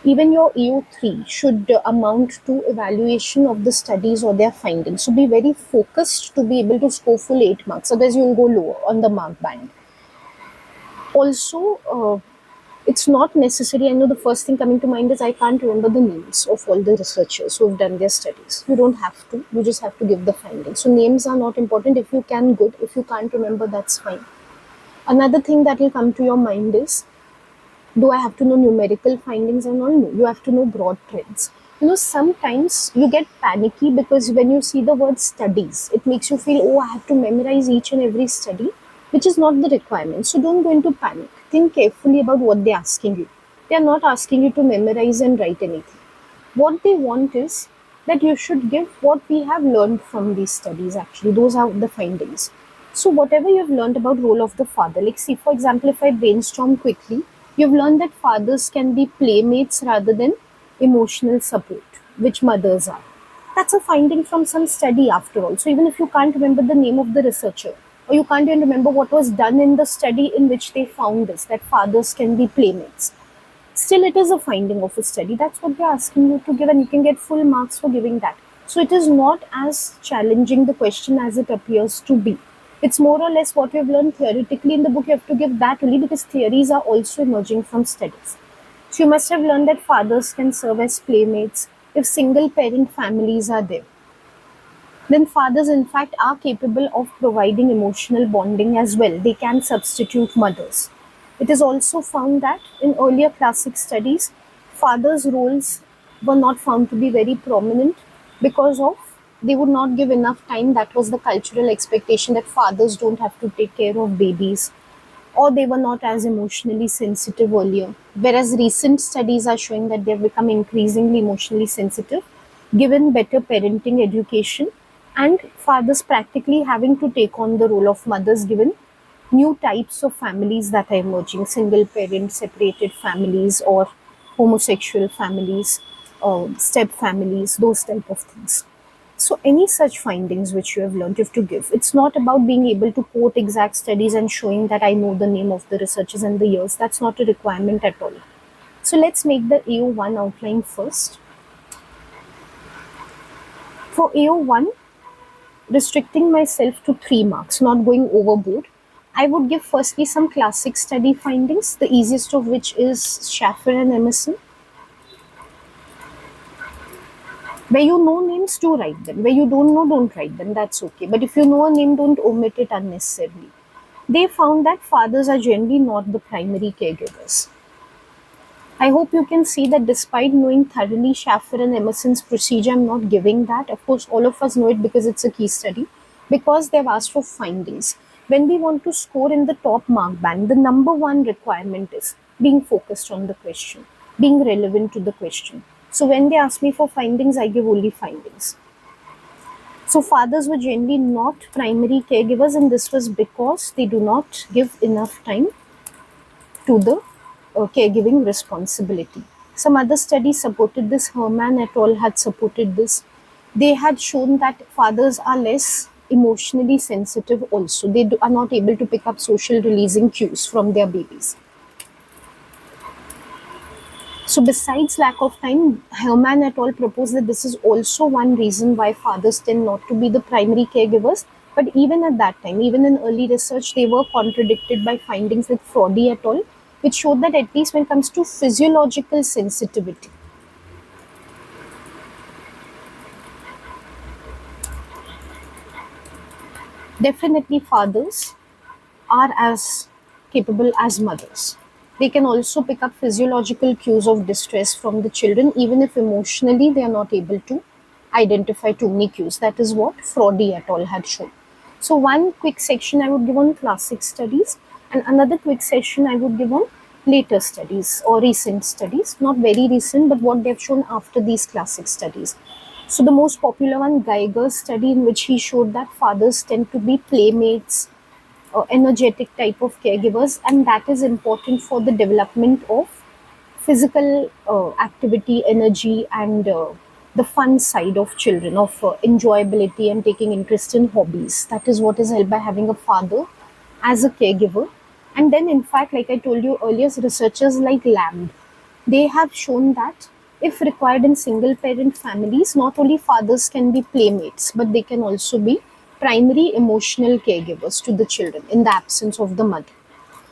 Even your AO3 should amount to evaluation of the studies or their findings. So be very focused to be able to score full 8 marks. Otherwise, you'll go lower on the mark band. Also, it's not necessary. I know the first thing coming to mind is I can't remember the names of all the researchers who have done their studies. You don't have to. You just have to give the findings. So names are not important. If you can, good. If you can't remember, that's fine. Another thing that will come to your mind is, do I have to know numerical findings and all? No, you have to know broad trends. Sometimes you get panicky because when you see the word studies, it makes you feel, oh, I have to memorize each and every study, which is not the requirement. So don't go into panic. Think carefully about what they're asking you. They are not asking you to memorize and write anything. What they want is that you should give what we have learned from these studies actually. Those are the findings. So whatever you've learned about role of the father, like see, for example, if I brainstorm quickly, you've learned that fathers can be playmates rather than emotional support, which mothers are. That's a finding from some study after all. So even if you can't remember the name of the researcher, or you can't even remember what was done in the study in which they found this, that fathers can be playmates, still it is a finding of a study. That's what they're asking you to give, and you can get full marks for giving that. So it is not as challenging the question as it appears to be. It's more or less what we've learned theoretically in the book. You have to give that only because theories are also emerging from studies. So you must have learned that fathers can serve as playmates if single parent families are there. Then fathers in fact are capable of providing emotional bonding as well. They can substitute mothers. It is also found that in earlier classic studies, fathers' roles were not found to be very prominent because of they would not give enough time. That was the cultural expectation that fathers don't have to take care of babies, or they were not as emotionally sensitive earlier. Whereas recent studies are showing that they've become increasingly emotionally sensitive, given better parenting education, and fathers practically having to take on the role of mothers given new types of families that are emerging, single parent, separated families, or homosexual families, step families, those type of things. So any such findings which you have learned, you have to give. It's not about being able to quote exact studies and showing that I know the name of the researchers and the years. That's not a requirement at all. So let's make the AO1 outline first. For AO1, restricting myself to 3 marks, not going overboard, I would give firstly some classic study findings, the easiest of which is Schaffer and Emerson. Where you know names, do write them. Where you don't know, don't write them. That's okay. But if you know a name, don't omit it unnecessarily. They found that fathers are generally not the primary caregivers. I hope you can see that despite knowing thoroughly Schaffer and Emerson's procedure, I'm not giving that. Of course, all of us know it because it's a case study, because they've asked for findings. When we want to score in the top mark band, the number one requirement is being focused on the question, being relevant to the question. So when they ask me for findings, I give only findings. So fathers were generally not primary caregivers, and this was because they do not give enough time to the caregiving responsibility. Some other studies supported this. Herman et al. Had supported this. They had shown that fathers are less emotionally sensitive also. Are not able to pick up social releasing cues from their babies. So besides lack of time, Herman et al. Proposed that this is also one reason why fathers tend not to be the primary caregivers. But even at that time, even in early research, they were contradicted by findings like Fraudy et al., which showed that at least when it comes to physiological sensitivity, definitely fathers are as capable as mothers. They can also pick up physiological cues of distress from the children, even if emotionally they are not able to identify too many cues. That is what Fraudy et al. Had shown. So, one quick section I would give on classic studies, and another quick section I would give on later studies or recent studies. Not very recent, but what they've shown after these classic studies. So, the most popular one, Geiger's study, in which he showed that fathers tend to be playmates, energetic type of caregivers, and that is important for the development of physical activity, energy, and the fun side of children, of enjoyability and taking interest in hobbies. That is what is helped by having a father as a caregiver. And then, in fact, like I told you earlier, researchers like Lamb, they have shown that if required in single parent families, not only fathers can be playmates, but they can also be primary emotional caregivers to the children in the absence of the mother.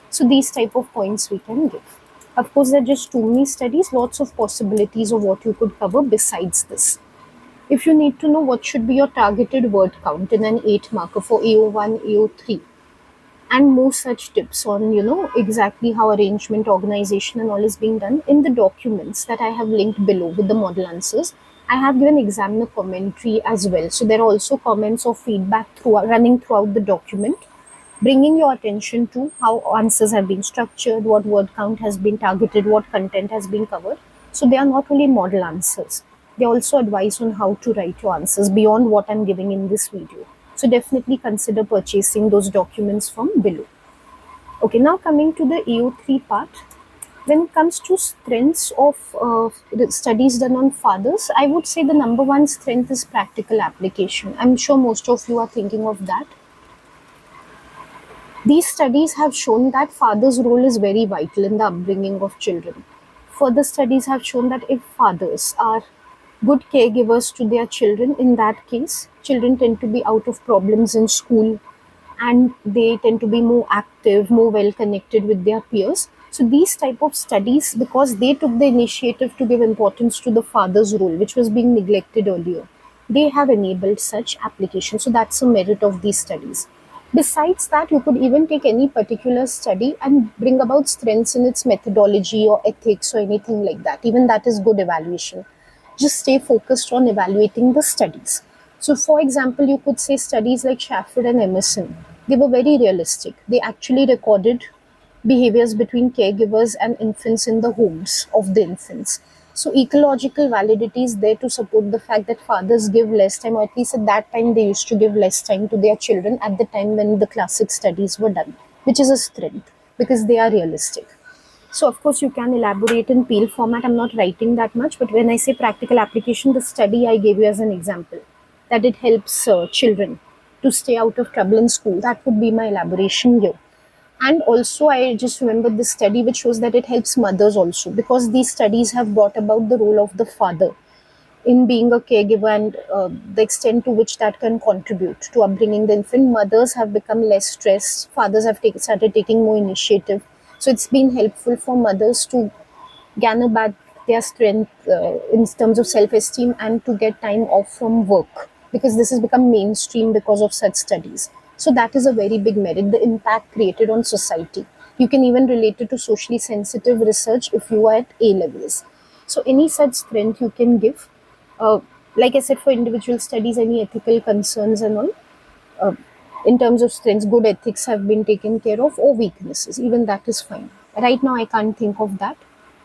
So these type of points we can give. Of course, there are just too many studies, lots of possibilities of what you could cover besides this. If you need to know what should be your targeted word count in an 8 marker for AO1, AO3, and more such tips on exactly how arrangement, organization and all is being done, in the documents that I have linked below with the model answers, I have given examiner commentary as well. So there are also comments or feedback running throughout the document, bringing your attention to how answers have been structured, what word count has been targeted, what content has been covered. So they are not only model answers, they also advise on how to write your answers beyond what I'm giving in this video. So definitely consider purchasing those documents from below. Okay, now coming to the AO3 part. When it comes to strengths of the studies done on fathers, I would say the number one strength is practical application. I'm sure most of you are thinking of that. These studies have shown that father's role is very vital in the upbringing of children. Further studies have shown that if fathers are good caregivers to their children, in that case, children tend to be out of problems in school and they tend to be more active, more well connected with their peers. So these type of studies, because they took the initiative to give importance to the father's role, which was being neglected earlier, they have enabled such application. So that's a merit of these studies. Besides that, you could even take any particular study and bring about strengths in its methodology or ethics or anything like that. Even that is good evaluation. Just stay focused on evaluating the studies. So, for example, you could say studies like Schaffer and Emerson, they were very realistic. They actually recorded behaviors between caregivers and infants in the homes of the infants. So ecological validity is there to support the fact that fathers give less time, or at least at that time they used to give less time to their children at the time when the classic studies were done, which is a strength because they are realistic. So of course you can elaborate in peel format. I'm not writing that much, but when I say practical application, the study I gave you as an example, that it helps children to stay out of trouble in school, that would be my elaboration here. And also I just remember this study which shows that it helps mothers also, because these studies have brought about the role of the father in being a caregiver and the extent to which that can contribute to upbringing the infant. Mothers have become less stressed, fathers have started taking more initiative. So it's been helpful for mothers to garner back their strength in terms of self-esteem and to get time off from work, because this has become mainstream because of such studies. So that is a very big merit, the impact created on society. You can even relate it to socially sensitive research if you are at A levels. So any such strength you can give. Uh, like I said, for individual studies, any ethical concerns and all, uh, in terms of strengths, good ethics have been taken care of, or weaknesses, even that is fine. Right now, I can't think of that.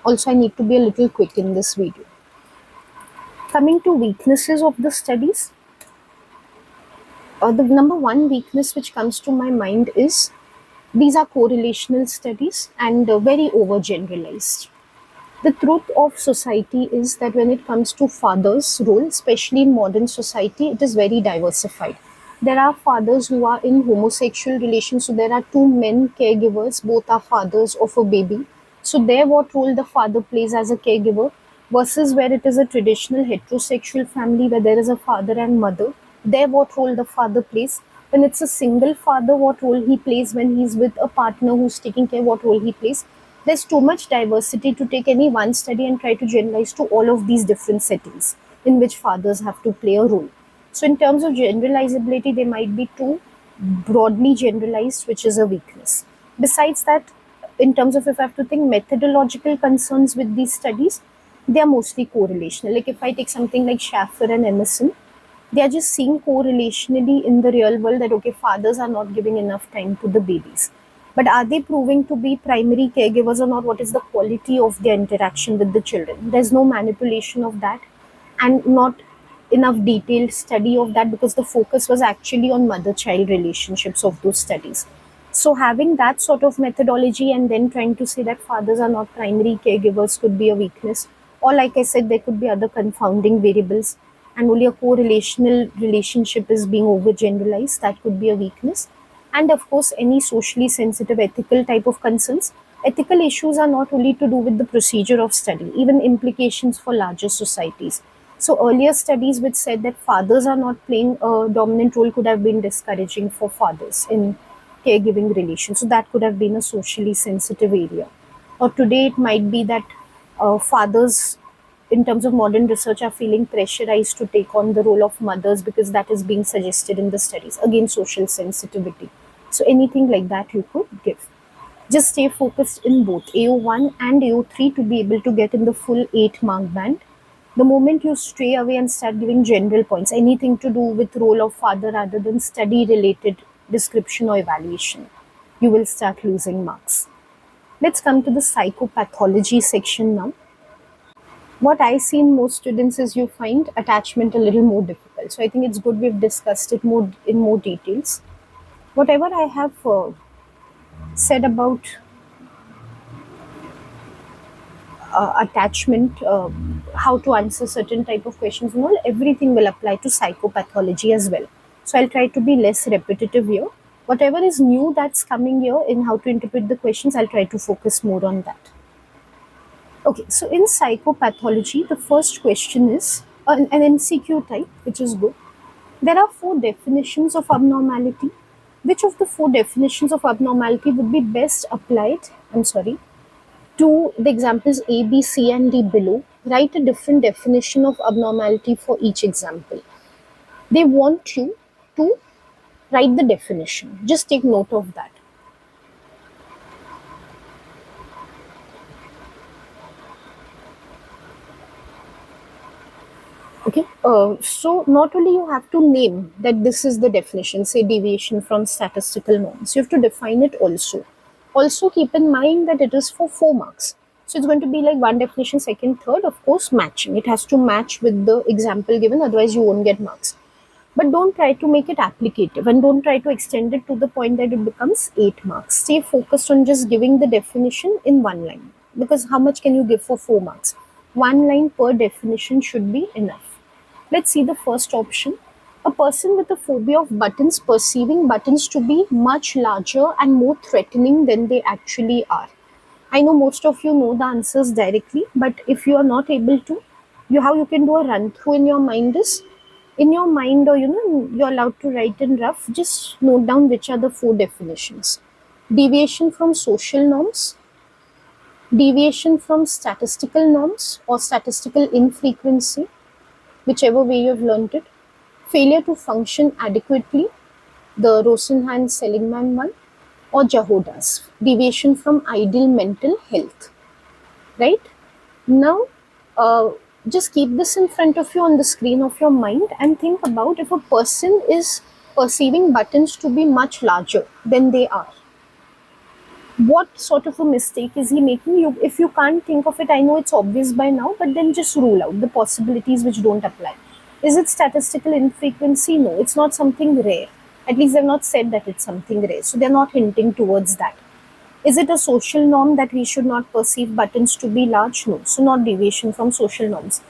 Also, I need to be a little quick in this video. Coming to weaknesses of the studies, the number one weakness which comes to my mind is these are correlational studies and very overgeneralized. The truth of society is that when it comes to fathers' role, especially in modern society, it is very diversified. There are fathers who are in homosexual relations, so there are two men caregivers, both are fathers of a baby. So there, what role the father plays as a caregiver, versus where it is a traditional heterosexual family where there is a father and mother. There, what role the father plays. When it's a single father, what role he plays. When he's with a partner who's taking care, what role he plays. There's too much diversity to take any one study and try to generalize to all of these different settings in which fathers have to play a role. So, in terms of generalizability, they might be too broadly generalized, which is a weakness. Besides that, in terms of if I have to think methodological concerns with these studies, they are mostly correlational. Like if I take something like Schaffer and Emerson, they are just seeing correlationally in the real world that okay, fathers are not giving enough time to the babies. But are they proving to be primary caregivers or not? What is the quality of their interaction with the children? There's no manipulation of that, and not enough detailed study of that because the focus was actually on mother child relationships of those studies. So having that sort of methodology and then trying to say that fathers are not primary caregivers could be a weakness. Or like I said, there could be other confounding variables and only a correlational relationship is being overgeneralized. That could be a weakness. And of course, any socially sensitive ethical type of concerns. Ethical issues are not only to do with the procedure of study, even implications for larger societies. So earlier studies which said that fathers are not playing a dominant role could have been discouraging for fathers in caregiving relations. So that could have been a socially sensitive area. Or today it might be that fathers, in terms of modern research, are feeling pressurized to take on the role of mothers because that is being suggested in the studies. Again, social sensitivity. So anything like that you could give. Just stay focused in both AO1 and AO3 to be able to get in the full 8-mark band. The moment you stray away and start giving general points, anything to do with role of father rather than study related description or evaluation, you will start losing marks. Let's come to the psychopathology section now. What I see in most students is you find attachment a little more difficult. So I think it's good we've discussed it more in more details. Whatever I have said about attachment, how to answer certain type of questions and all, everything will apply to psychopathology as well. So I'll try to be less repetitive here. Whatever is new that's coming here in how to interpret the questions, I'll try to focus more on that. Okay, so in psychopathology, the first question is an MCQ type, which is good. There are 4 definitions of abnormality. Which of the 4 definitions of abnormality would be best applied? I'm sorry, to the examples A, B, C, and D below. Write a different definition of abnormality for each example. They want you to write the definition. Just take note of that. Okay. So not only you have to name that this is the definition, say deviation from statistical norms, you have to define it also. Also keep in mind that it is for 4 marks. So it's going to be like one definition, second, third, of course, matching. It has to match with the example given, otherwise you won't get marks. But don't try to make it applicative and don't try to extend it to the point that it becomes 8 marks. Stay focused on just giving the definition in one line. Because how much can you give for 4 marks? One line per definition should be enough. Let's see the first option. A person with a phobia of buttons perceiving buttons to be much larger and more threatening than they actually are. I know most of you know the answers directly, but if you are not able to, how you can do a run through in your mind is, in your mind, or you're allowed to write in rough, just note down which are the 4 definitions. Deviation from social norms, deviation from statistical norms or statistical infrequency, whichever way you have learned it, failure to function adequately, the Rosenhan Seligman one, or Jahodas, deviation from ideal mental health, right? Now, uh, just keep this in front of you on the screen of your mind and think about if a person is perceiving buttons to be much larger than they are. What sort of a mistake is he making? You, if you can't think of it, I know it's obvious by now, but then just rule out the possibilities which don't apply. Is it statistical infrequency? No, it's not something rare. At least they've not said that it's something rare, so they're not hinting towards that. Is it a social norm that we should not perceive buttons to be large? No, so not deviation from social norms.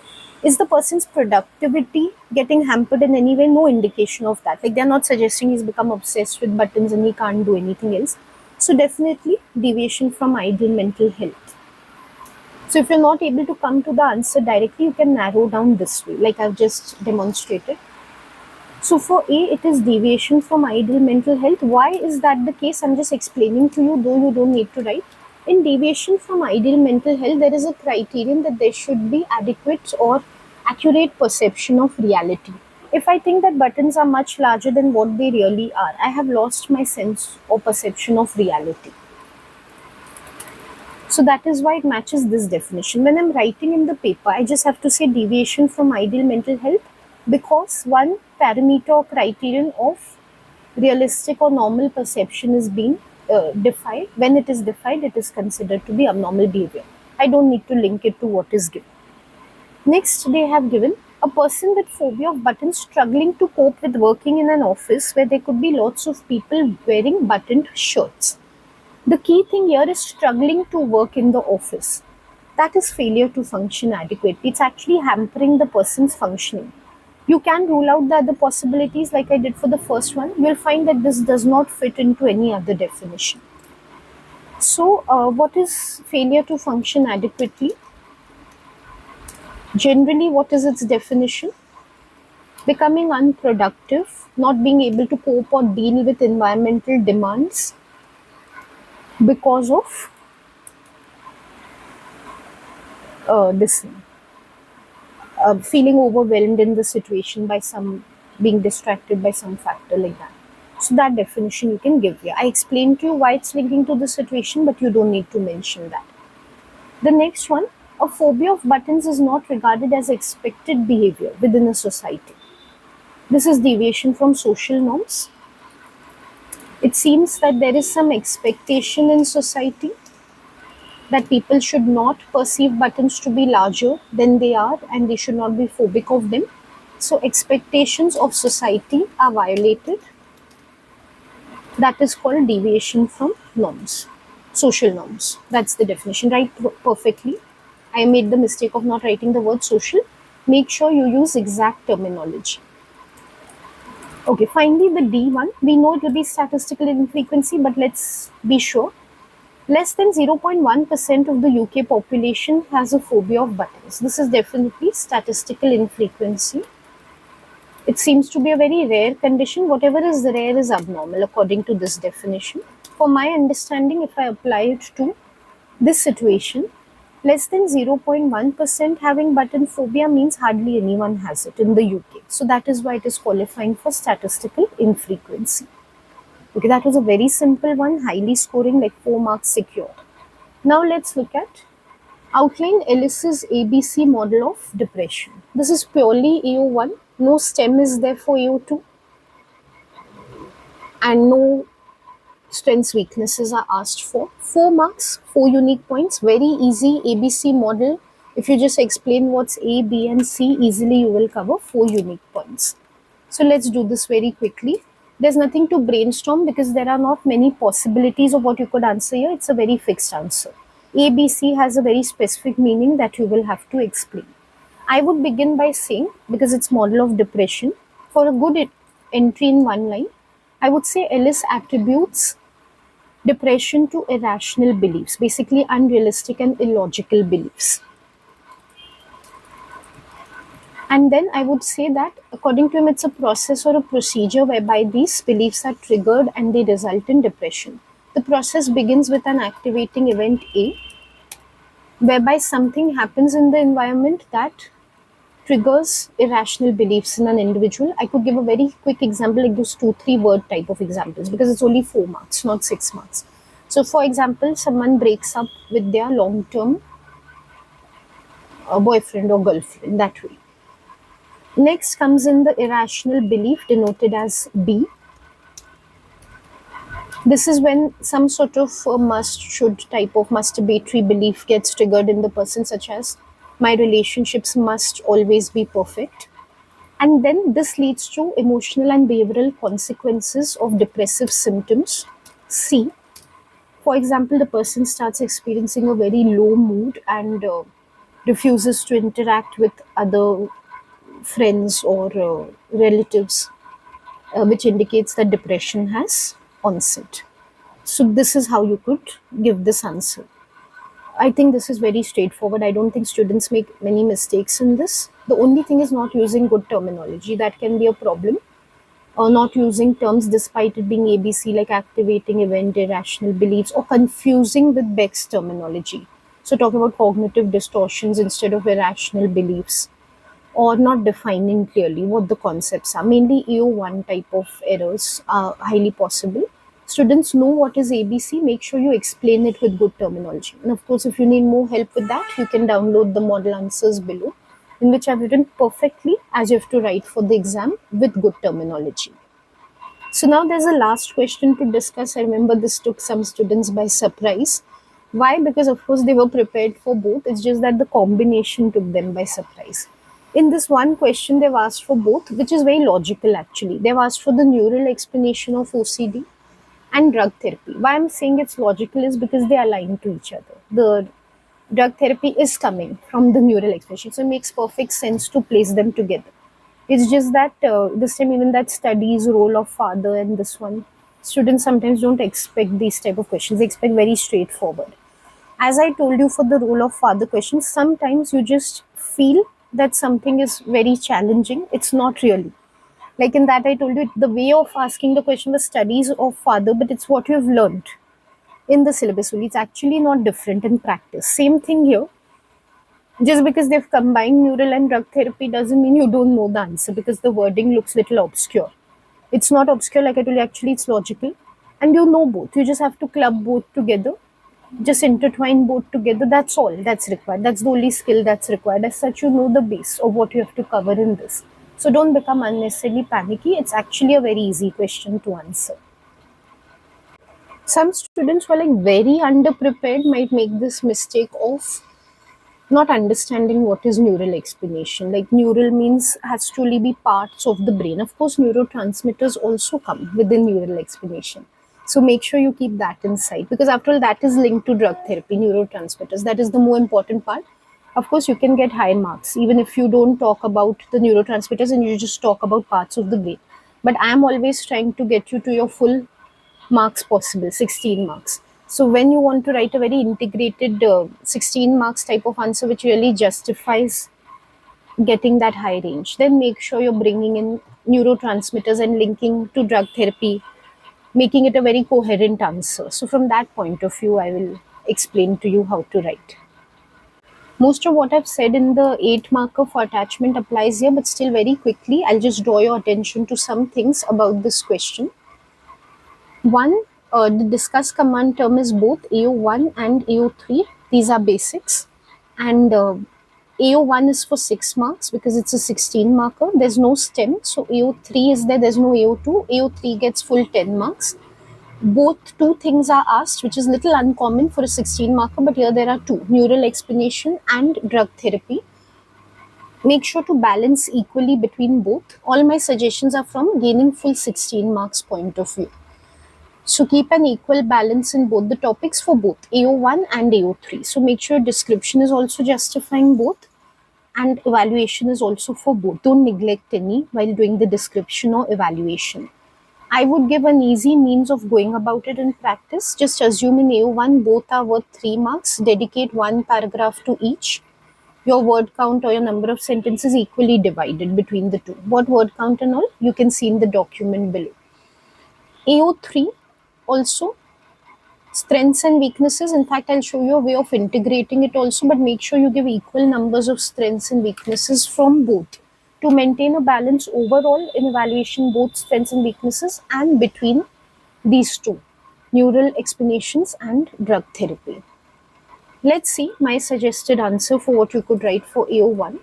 Is the person's productivity getting hampered in any way? No indication of that. Like, they're not suggesting he's become obsessed with buttons and he can't do anything else. So definitely deviation from ideal mental health. So if you're not able to come to the answer directly, you can narrow down this way, like I've just demonstrated. So for A, it is deviation from ideal mental health. Why is that the case? I'm just explaining to you, though you don't need to write. In deviation from ideal mental health, there is a criterion that there should be adequate or accurate perception of reality. If I think that buttons are much larger than what they really are, I have lost my sense or perception of reality. So that is why it matches this definition. When I'm writing in the paper, I just have to say deviation from ideal mental health, because one parameter or criterion of realistic or normal perception is being defined. When it is defined, it is considered to be abnormal behavior. I don't need to link it to what is given. Next, they have given a person with phobia of buttons struggling to cope with working in an office where there could be lots of people wearing buttoned shirts. The key thing here is struggling to work in the office. That is failure to function adequately. It's actually hampering the person's functioning. You can rule out the other possibilities like I did for the first one. You'll find that this does not fit into any other definition. So, what is failure to function adequately? Generally, what is its definition? Becoming unproductive, not being able to cope or deal with environmental demands because of this feeling overwhelmed in the situation by some, being distracted by some factor like that. So that definition you can give here. I explained to you why it's linking to the situation, but you don't need to mention that. The next one, a phobia of buttons is not regarded as expected behavior within a society. This is deviation from social norms. It seems that there is some expectation in society that people should not perceive buttons to be larger than they are and they should not be phobic of them. So expectations of society are violated. That is called deviation from norms, social norms. That's the definition. Write perfectly. I made the mistake of not writing the word social. Make sure you use exact terminology. Okay, finally the D one. We know it will be statistical infrequency, but let's be sure. Less than 0.1% of the UK population has a phobia of buttons. This is definitely statistical infrequency. It seems to be a very rare condition. Whatever is rare is abnormal according to this definition. For my understanding, if I apply it to this situation, less than 0.1% having button phobia means hardly anyone has it in the UK. So that is why it is qualifying for statistical infrequency. Okay, that was a very simple one, highly scoring, like 4 marks secure. Now let's look at outline Ellis's ABC model of depression. This is purely AO1. No STEM is there for AO2. And no strengths weaknesses are asked for. 4 marks, 4 unique points. Very easy ABC model. If you just explain what's A, B and C, easily you will cover 4 unique points. So let's do this very quickly. There's nothing to brainstorm because there are not many possibilities of what you could answer here. It's a very fixed answer. ABC has a very specific meaning that you will have to explain. I would begin by saying, because it's model of depression, for a good entry in one line, I would say Ellis attributes depression to irrational beliefs, basically unrealistic and illogical beliefs. And then I would say that according to him, it's a process or a procedure whereby these beliefs are triggered and they result in depression. The process begins with an activating event A, whereby something happens in the environment that triggers irrational beliefs in an individual. I could give a very quick example, like those 2-3 word type of examples, because it's only 4 marks, not 6 marks. So, for example, someone breaks up with their long term boyfriend or girlfriend, that way. Next comes in the irrational belief, denoted as B. This is when some sort of must, should type of masturbatory belief gets triggered in the person, such as my relationships must always be perfect. And then this leads to emotional and behavioral consequences of depressive symptoms. C. For example, the person starts experiencing a very low mood and refuses to interact with other friends or relatives, which indicates that depression has onset. So, this is how you could give this answer. I think this is very straightforward. I don't think students make many mistakes in this. The only thing is not using good terminology. That can be a problem. Or not using terms despite it being ABC, like activating event, irrational beliefs, or confusing with Beck's terminology. So, talking about cognitive distortions instead of irrational beliefs, or not defining clearly what the concepts are. Mainly AO1 type of errors are highly possible. Students know what is ABC, make sure you explain it with good terminology. And of course, if you need more help with that, you can download the model answers below, in which I've written perfectly as you have to write for the exam with good terminology. So now there's a last question to discuss. I remember this took some students by surprise. Why? Because of course they were prepared for both. It's just that the combination took them by surprise. In this one question, they've asked for both, which is very logical actually. They've asked for the neural explanation of OCD and drug therapy. Why I'm saying it's logical is because they align to each other. The drug therapy is coming from the neural explanation, so it makes perfect sense to place them together. It's just that this time, even that studies role of father and this one, students sometimes don't expect these type of questions. They expect very straightforward. As I told you, for the role of father questions, sometimes you just feel that something is very challenging. It's not really. Like in that, I told you the way of asking the question was studies of father, but it's what you have learned in the syllabus only. It's actually not different in practice. Same thing here. Just because they've combined neural and drug therapy doesn't mean you don't know the answer, because the wording looks little obscure. It's not obscure, like I told you, actually it's logical. And you know both. You just have to club both together, just intertwine both together. That's all that's required. That's the only skill that's required. As such, you know the base of what you have to cover in this. So don't become unnecessarily panicky. It's actually a very easy question to answer. Some students who are like very underprepared might make this mistake of not understanding what is neural explanation. Like neural means has to really be parts of the brain. Of course, neurotransmitters also come within neural explanation. So make sure you keep that in sight, because after all, that is linked to drug therapy, neurotransmitters. That is the more important part. Of course, you can get high marks even if you don't talk about the neurotransmitters and you just talk about parts of the brain. But I am always trying to get you to your full marks possible, 16 marks. So when you want to write a very integrated 16 marks type of answer which really justifies getting that high range, then make sure you're bringing in neurotransmitters and linking to drug therapy, making it a very coherent answer. So from that point of view, I will explain to you how to write. Most of what I've said in the 8 marker for attachment applies here, but still very quickly, I'll just draw your attention to some things about this question. One, the discuss command term is both AO1 and AO3. These are basics. And AO1 is for 6 marks because it's a 16 marker. There's no STEM. So AO3 is there. There's no AO2. AO3 gets full 10 marks. Both two things are asked, which is little uncommon for a 16 marker, but here there are two, neural explanation and drug therapy. Make sure to balance equally between both. All my suggestions are from gaining full 16 marks point of view. So keep an equal balance in both the topics for both AO1 and AO3. So make sure description is also justifying both and evaluation is also for both. Don't neglect any while doing the description or evaluation. I would give an easy means of going about it in practice. Just assume in AO1 both are worth 3 marks. Dedicate one paragraph to each. Your word count or your number of sentences equally divided between the two. What word count and all you can see in the document below. AO3 also Strengths and weaknesses, in fact, I'll show you a way of integrating it also, but make sure you give equal numbers of strengths and weaknesses from both to maintain a balance overall in evaluation, both strengths and weaknesses, and between these two, neural explanations and drug therapy. Let's see my suggested answer for what you could write for AO1.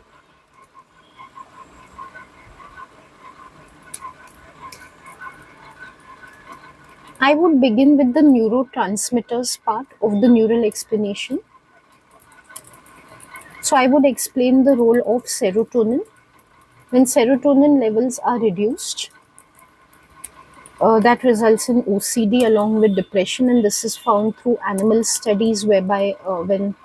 I would begin with the neurotransmitters part of the neural explanation. So I would explain the role of serotonin. When serotonin levels are reduced, that results in OCD along with depression, and this is found through animal studies whereby when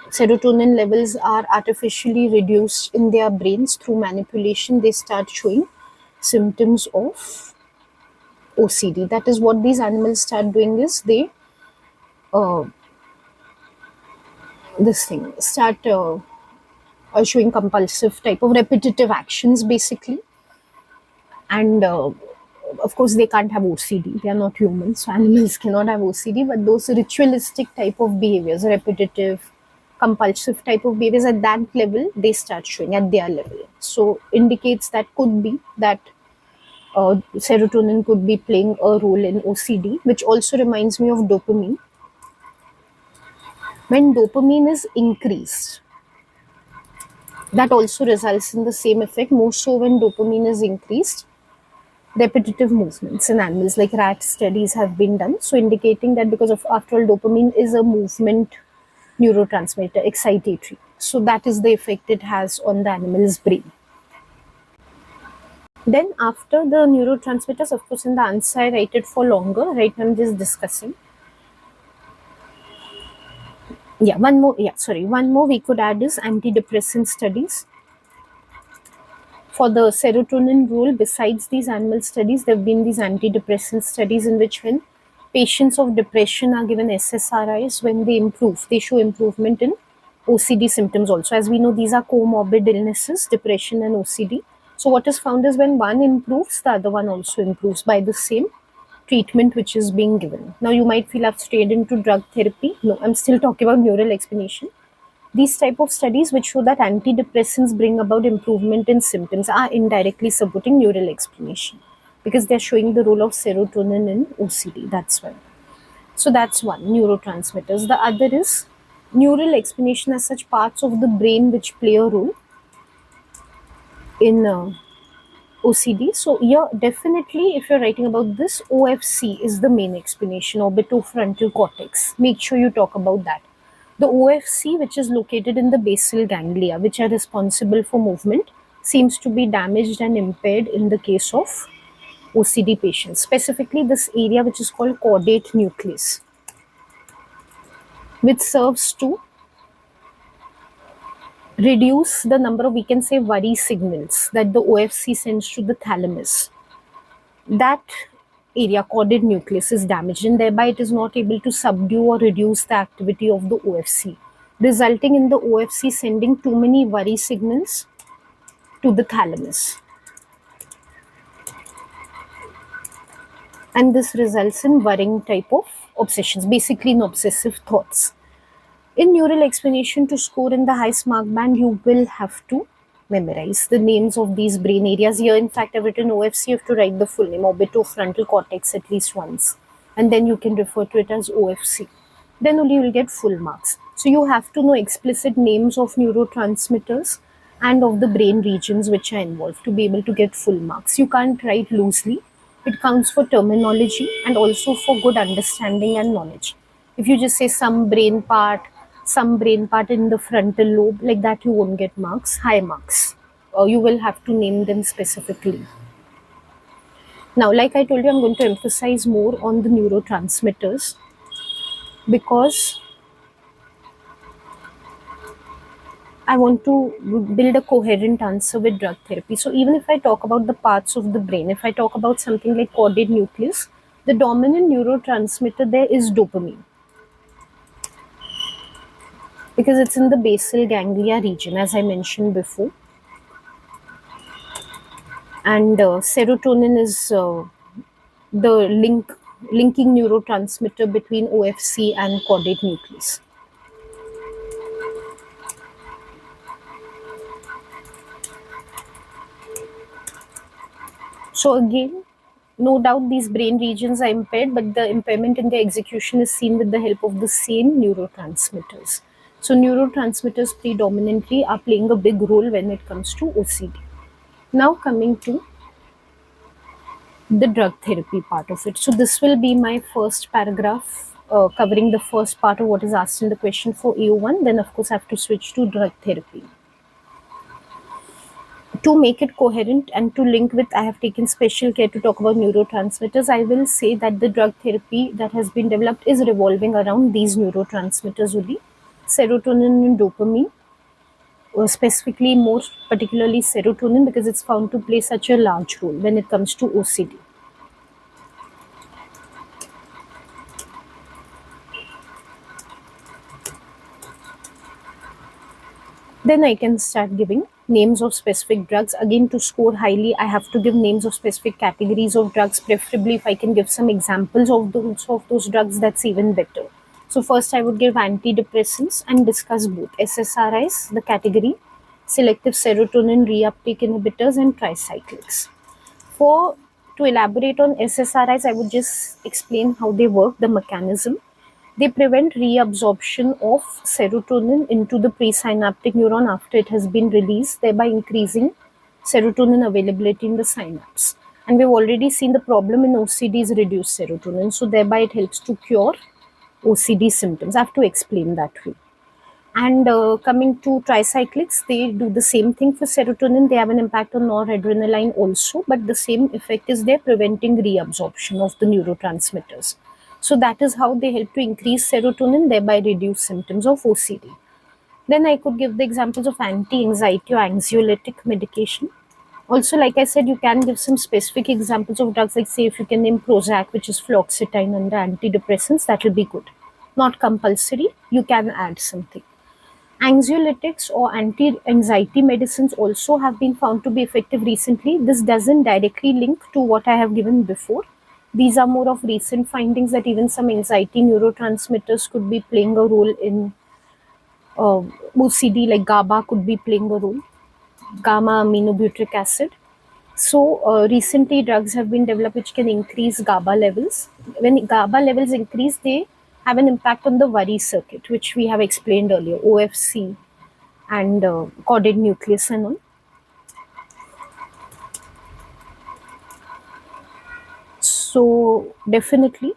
serotonin levels are artificially reduced in their brains through manipulation, they start showing symptoms of OCD. That is what these animals start doing is they uh, this thing start showing compulsive type of repetitive actions basically, and of course they can't have OCD. They are not humans, so animals cannot have OCD. But those ritualistic type of behaviors, repetitive, compulsive type of behaviors at that level, they start showing at their level. So indicates that could be that serotonin could be playing a role in OCD, which also reminds me of dopamine. When dopamine is increased, that also results in the same effect. More so when dopamine is increased, repetitive movements in animals like rat studies have been done, so indicating that because of, after all, dopamine is a movement neurotransmitter, excitatory, so that is the effect it has on the animal's brain. Then after the neurotransmitters, of course in the answer I write it for longer, right now I'm just discussing. One more we could add is antidepressant studies. For the serotonin role, besides these animal studies, there have been these antidepressant studies in which when patients of depression are given SSRIs, when they improve, they show improvement in OCD symptoms also. As we know, these are comorbid illnesses, depression and OCD. So what is found is when one improves, the other one also improves by the same treatment which is being given. Now you might feel I've strayed into drug therapy. No, I'm still talking about neural explanation. These type of studies which show that antidepressants bring about improvement in symptoms are indirectly supporting neural explanation because they're showing the role of serotonin in OCD. That's why. So that's one, neurotransmitters. The other is neural explanation as such parts of the brain which play a role in OCD. So yeah, definitely if you're writing about this, OFC is the main explanation, orbitofrontal cortex. Make sure you talk about that. The OFC, which is located in the basal ganglia, which are responsible for movement, seems to be damaged and impaired in the case of OCD patients. Specifically, this area which is called caudate nucleus, which serves to reduce the number of, we can say, worry signals that the OFC sends to the thalamus. That area, caudate nucleus, is damaged and thereby it is not able to subdue or reduce the activity of the OFC, resulting in the OFC sending too many worry signals to the thalamus. And this results in worrying type of obsessions, basically in obsessive thoughts. In neural explanation, to score in the highest mark band, you will have to memorize the names of these brain areas. Here, in fact, I've written OFC, you have to write the full name, orbitofrontal cortex, at least once. And then you can refer to it as OFC. Then only you will get full marks. So you have to know explicit names of neurotransmitters and of the brain regions which are involved to be able to get full marks. You can't write loosely. It counts for terminology and also for good understanding and knowledge. If you just say some brain part in the frontal lobe, like that, you won't get marks, high marks. You will have to name them specifically. Now, like I told you, I'm going to emphasize more on the neurotransmitters because I want to build a coherent answer with drug therapy. So even if I talk about the parts of the brain, if I talk about something like caudate nucleus, the dominant neurotransmitter there is dopamine because it's in the basal ganglia region, as I mentioned before. And serotonin is the link linking neurotransmitter between OFC and caudate nucleus. So again, no doubt these brain regions are impaired, but the impairment in the execution is seen with the help of the same neurotransmitters. So neurotransmitters predominantly are playing a big role when it comes to OCD. Now coming to the drug therapy part of it. So this will be my first paragraph covering the first part of what is asked in the question for AO1. Then of course I have to switch to drug therapy. To make it coherent and to link with, I have taken special care to talk about neurotransmitters. I will say that the drug therapy that has been developed is revolving around these neurotransmitters only, serotonin and dopamine, or specifically more particularly serotonin, because it's found to play such a large role when it comes to OCD. Then I can start giving names of specific drugs. Again, to score highly, I have to give names of specific categories of drugs. Preferably, if I can give some examples of those drugs, that's even better. So first, I would give antidepressants and discuss both SSRIs, the category, selective serotonin reuptake inhibitors, and tricyclics. For to elaborate on SSRIs, I would just explain how they work, the mechanism. They prevent reabsorption of serotonin into the presynaptic neuron after it has been released, thereby increasing serotonin availability in the synapse. And we've already seen the problem in OCD is reduced serotonin, so thereby it helps to cure OCD symptoms. I have to explain that way. And coming to tricyclics, they do the same thing for serotonin. They have an impact on noradrenaline also, but the same effect is there, preventing reabsorption of the neurotransmitters. So that is how they help to increase serotonin, thereby reduce symptoms of OCD. Then I could give the examples of anti-anxiety or anxiolytic medication. Also, like I said, you can give some specific examples of drugs, like say if you can name Prozac, which is fluoxetine under antidepressants, that will be good. Not compulsory, you can add something. Anxiolytics or anti-anxiety medicines also have been found to be effective recently. This doesn't directly link to what I have given before. These are more of recent findings that even some anxiety neurotransmitters could be playing a role in OCD, like GABA could be playing a role, gamma aminobutyric acid. So recently drugs have been developed which can increase GABA levels. When GABA levels increase, they have an impact on the worry circuit, which we have explained earlier, OFC and caudate nucleus and all. So definitely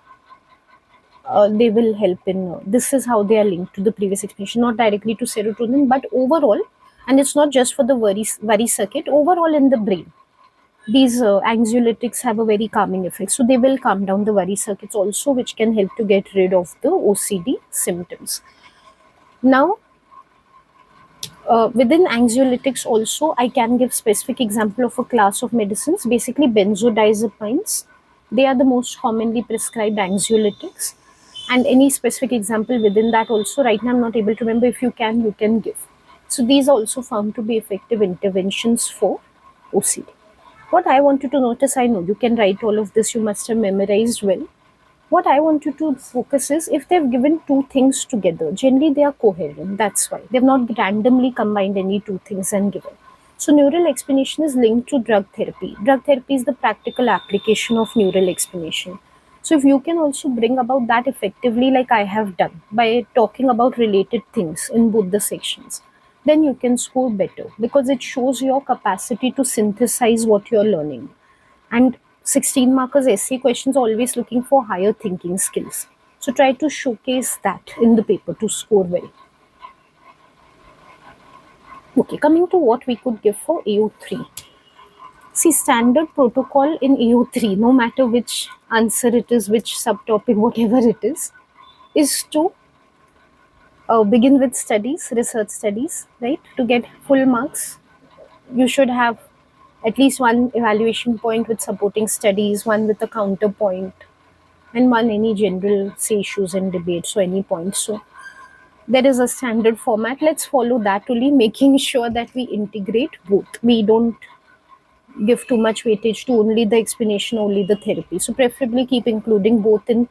they will help in, this is how they are linked to the previous explanation, not directly to serotonin, but overall, and it's not just for the worry circuit, overall in the brain. These anxiolytics have a very calming effect. So they will calm down the worry circuits also, which can help to get rid of the OCD symptoms. Now, within anxiolytics also, I can give specific example of a class of medicines, basically benzodiazepines. They are the most commonly prescribed anxiolytics. And any specific example within that also, right now I'm not able to remember. If you can give. So these are also found to be effective interventions for OCD. What I want you to notice, I know you can write all of this, you must have memorized well. What I want you to focus is if they've given two things together, generally they are coherent. That's why they've not randomly combined any two things and given. So, neural explanation is linked to drug therapy. Drug therapy is the practical application of neural explanation. So, if you can also bring about that effectively, like I have done by talking about related things in both the sections, then you can score better because it shows your capacity to synthesize what you're learning. And 16 markers essay questions are always looking for higher thinking skills. So try to showcase that in the paper to score well. Okay, coming to what we could give for AO3. See, standard protocol in AO3, no matter which answer it is, which subtopic, whatever it is to begin with studies, research studies, right? To get full marks, you should have at least one evaluation point with supporting studies, one with a counterpoint, and one any general say issues and debates or any points. So there is a standard format. Let's follow that only, making sure that we integrate both. We don't give too much weightage to only the explanation, only the therapy. So preferably keep including both in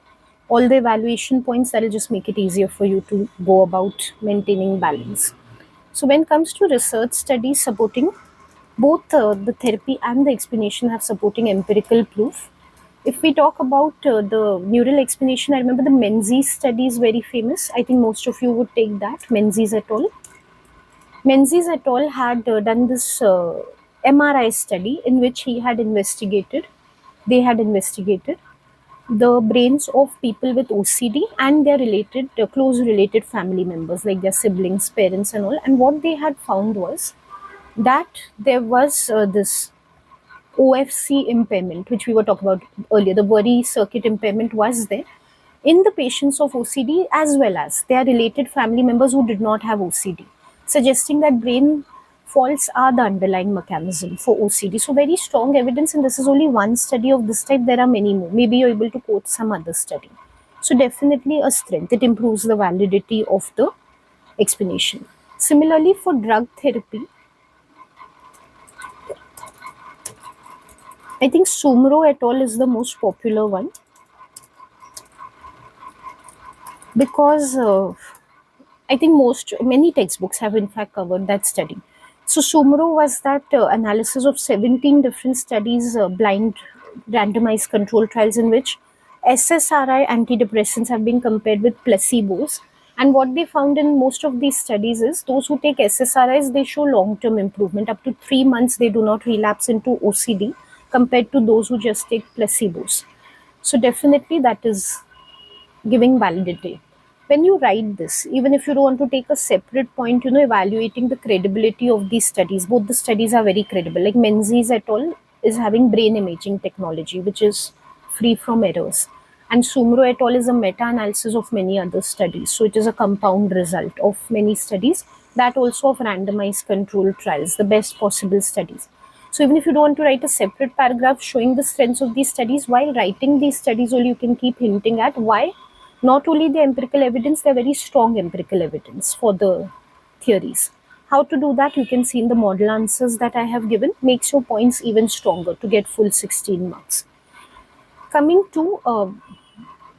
all the evaluation points. That will just make it easier for you to go about maintaining balance. So when it comes to research studies supporting both the therapy and the explanation have supporting empirical proof. If we talk about the neural explanation, I remember the Menzies study is very famous. I think most of you would take that, Menzies et al. Menzies et al. Had done this MRI study in which they had investigated the brains of people with OCD and their close related family members, like their siblings, parents, and all. And what they had found was that there was this OFC impairment, which we were talking about earlier. The worry circuit impairment was there in the patients of OCD as well as their related family members who did not have OCD, suggesting that brain faults are the underlying mechanism for OCD. So, very strong evidence, and this is only one study of this type. There are many more. Maybe you're able to quote some other study. So, definitely a strength. It improves the validity of the explanation. Similarly, for drug therapy, I think Sumro et al. Is the most popular one because I think many textbooks have in fact covered that study. So Sumro was that analysis of 17 different studies, blind randomized control trials in which SSRI antidepressants have been compared with placebos. And what they found in most of these studies is those who take SSRIs, they show long-term improvement. Up to 3 months, they do not relapse into OCD compared to those who just take placebos. So definitely that is giving validity. When you write this, even if you don't want to take a separate point, evaluating the credibility of these studies, both the studies are very credible. Like Menzies et al. Is having brain imaging technology, which is free from errors. And Sumro et al. Is a meta analysis of many other studies. So it is a compound result of many studies, that also of randomized controlled trials, the best possible studies. So even if you don't want to write a separate paragraph showing the strengths of these studies, while writing these studies only you can keep hinting at why not only the empirical evidence, they're very strong empirical evidence for the theories. How to do that, you can see in the model answers that I have given, makes your points even stronger to get full 16 marks. Coming to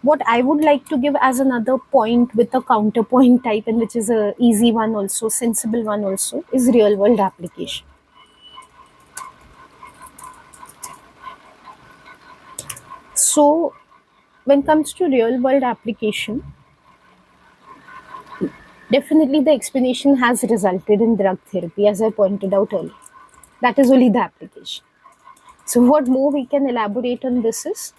what I would like to give as another point with a counterpoint type, and which is a easy one also, sensible one also, is real world application. So when it comes to real world application, definitely the explanation has resulted in drug therapy, as I pointed out earlier. That is only the application. So, what more we can elaborate on this is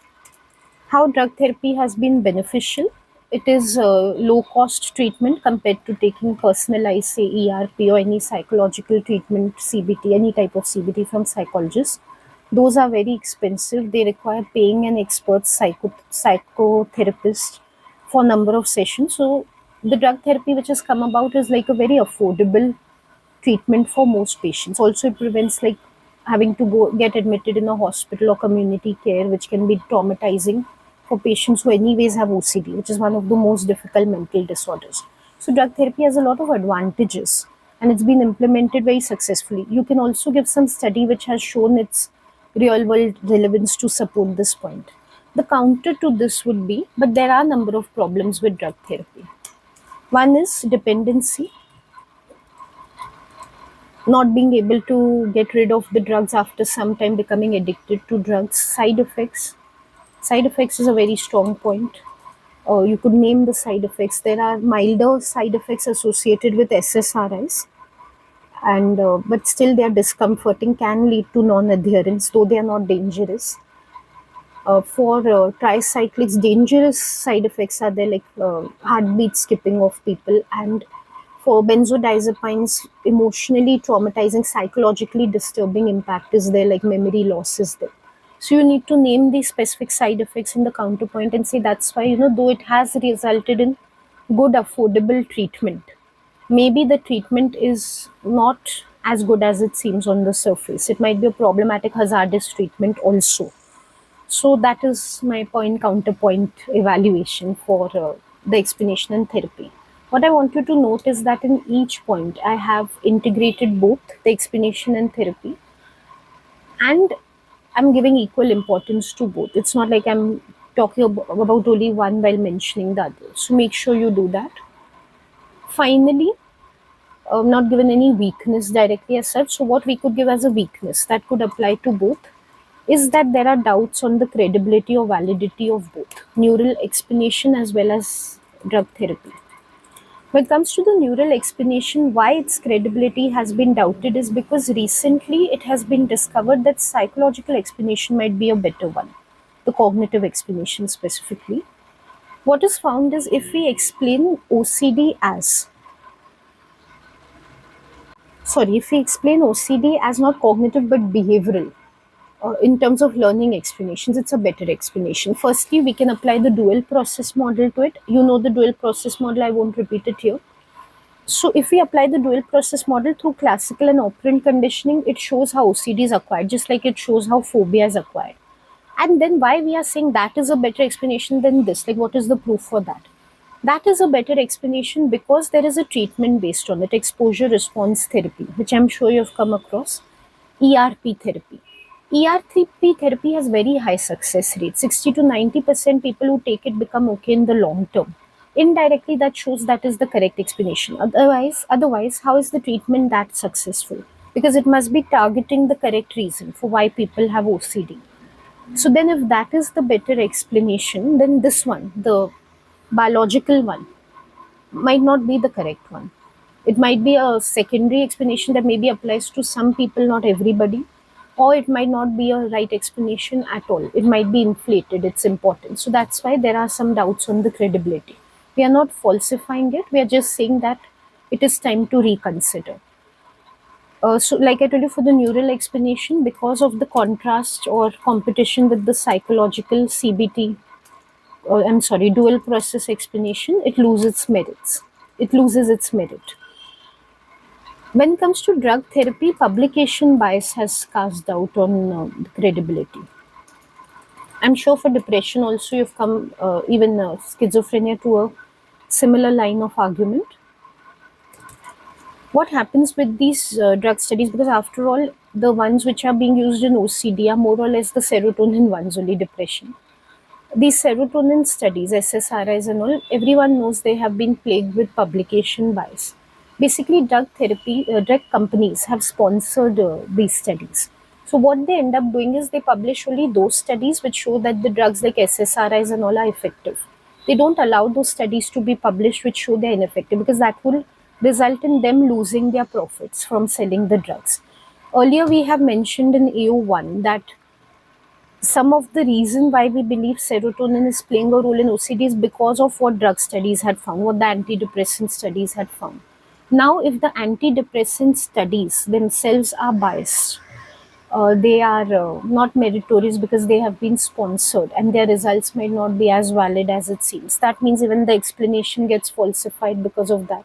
how drug therapy has been beneficial. It is a low cost treatment compared to taking personalized, say, ERP or any psychological treatment, CBT, any type of CBT from psychologists. Those are very expensive. They require paying an expert psychotherapist for number of sessions. So, the drug therapy which has come about is like a very affordable treatment for most patients. Also, it prevents like having to go get admitted in a hospital or community care, which can be traumatizing for patients who anyways have OCD, which is one of the most difficult mental disorders. So drug therapy has a lot of advantages and it's been implemented very successfully. You can also give some study which has shown its real world relevance to support this point. The counter to this would be, but there are a number of problems with drug therapy. One is dependency, not being able to get rid of the drugs after some time, becoming addicted to drugs. Side effects is a very strong point. You could name the side effects. There are milder side effects associated with SSRIs, and but still they are discomforting, can lead to non-adherence, though they are not dangerous. For tricyclics, dangerous side effects are there, like heartbeat skipping of people, and for benzodiazepines, emotionally traumatizing, psychologically disturbing impact is there, like memory loss is there. So you need to name these specific side effects in the counterpoint and say that's why, though it has resulted in good affordable treatment, maybe the treatment is not as good as it seems on the surface. It might be a problematic hazardous treatment also. So that is my point counterpoint evaluation for the explanation and therapy. What I want you to note is that in each point I have integrated both the explanation and therapy and I'm giving equal importance to both. It's not like I'm talking about only one while mentioning the other. So make sure you do that. Finally, not given any weakness directly as such. So what we could give as a weakness that could apply to both is that there are doubts on the credibility or validity of both neural explanation as well as drug therapy. When it comes to the neural explanation, why its credibility has been doubted is because recently it has been discovered that psychological explanation might be a better one, the cognitive explanation specifically. What is found is if we explain OCD as, if we explain OCD as not cognitive but behavioral, in terms of learning explanations, it's a better explanation. Firstly, we can apply the dual process model to it. You know the dual process model, I won't repeat it here. So if we apply the dual process model through classical and operant conditioning, it shows how OCD is acquired, just like it shows how phobia is acquired. And then why we are saying that is a better explanation than this, like what is the proof for that? That is a better explanation because there is a treatment based on it, exposure response therapy, which I'm sure you've come across, ERP therapy. ERP therapy has very high success rate. 60 to 90% people who take it become okay in the long term. Indirectly, that shows that is the correct explanation. Otherwise, how is the treatment that successful? Because it must be targeting the correct reason for why people have OCD. So then, if that is the better explanation, then this one, the biological one, might not be the correct one. It might be a secondary explanation that maybe applies to some people, not everybody, or it might not be a right explanation at all. It might be inflated, its importance. So that's why there are some doubts on the credibility. We are not falsifying it, we are just saying that it is time to reconsider. So, like I told you, for the neural explanation, because of the contrast or competition with the psychological CBT, dual process explanation, it loses its merits. It loses its merit. When it comes to drug therapy, publication bias has cast doubt on the credibility. I'm sure for depression also you've come, even schizophrenia, to a similar line of argument. What happens with these drug studies, because after all, the ones which are being used in OCD are more or less the serotonin ones, only depression. These serotonin studies, SSRIs and all, everyone knows they have been plagued with publication bias. Basically, drug companies have sponsored these studies. So what they end up doing is they publish only those studies which show that the drugs like SSRIs and all are effective. They don't allow those studies to be published which show they're ineffective, because that will result in them losing their profits from selling the drugs. Earlier, we have mentioned in AO1 that some of the reason why we believe serotonin is playing a role in OCD is because of what drug studies had found, what the antidepressant studies had found. Now, if the antidepressant studies themselves are biased, they are not meritorious because they have been sponsored and their results might not be as valid as it seems. That means even the explanation gets falsified because of that.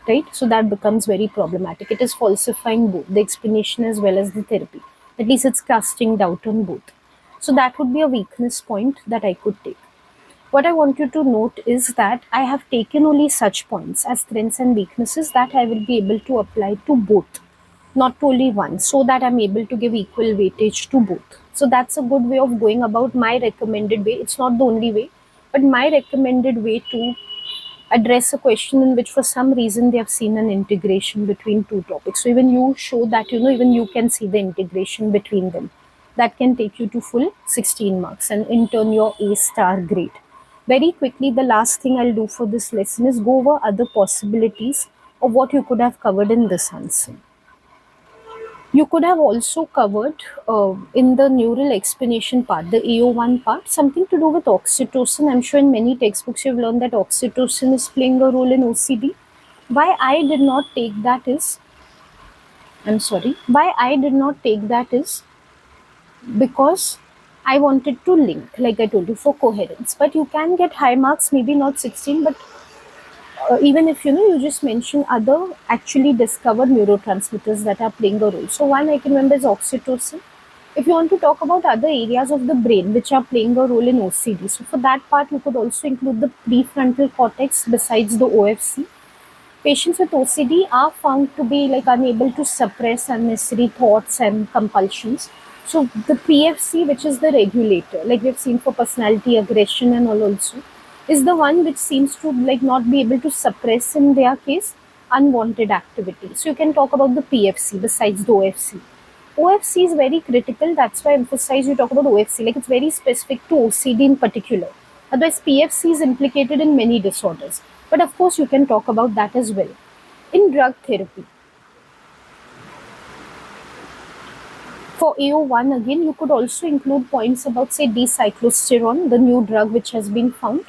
Right? So that becomes very problematic. It is falsifying both the explanation as well as the therapy. At least it's casting doubt on both. So that would be a weakness point that I could take. What I want you to note is that I have taken only such points as strengths and weaknesses that I will be able to apply to both, not to only one, so that I'm able to give equal weightage to both. So that's a good way of going about my recommended way. It's not the only way, but my recommended way to address a question in which for some reason they have seen an integration between two topics. So even you show that, even you can see the integration between them. That can take you to full 16 marks and in turn your A star grade. Very quickly, the last thing I'll do for this lesson is go over other possibilities of what you could have covered in this answer. You could have also covered in the neural explanation part, the AO1 part, something to do with oxytocin. I'm sure in many textbooks you've learned that oxytocin is playing a role in OCD. Why I did not take that is, because I wanted to link, like I told you, for coherence. But you can get high marks, maybe not 16, but even if you just mention other actually discovered neurotransmitters that are playing a role. So one I can remember is oxytocin. If you want to talk about other areas of the brain which are playing a role in OCD, so for that part you could also include the prefrontal cortex besides the OFC. Patients with OCD are found to be like unable to suppress unnecessary thoughts and compulsions. So the PFC, which is the regulator, like we've seen for personality aggression and all also, is the one which seems to like not be able to suppress in their case unwanted activity. So you can talk about the PFC besides the OFC. OFC is very critical. That's why I emphasize you talk about OFC. Like it's very specific to OCD in particular. Otherwise, PFC is implicated in many disorders. But of course, you can talk about that as well. In drug therapy, for AO1 again, you could also include points about say D-cyclosterone, the new drug which has been found.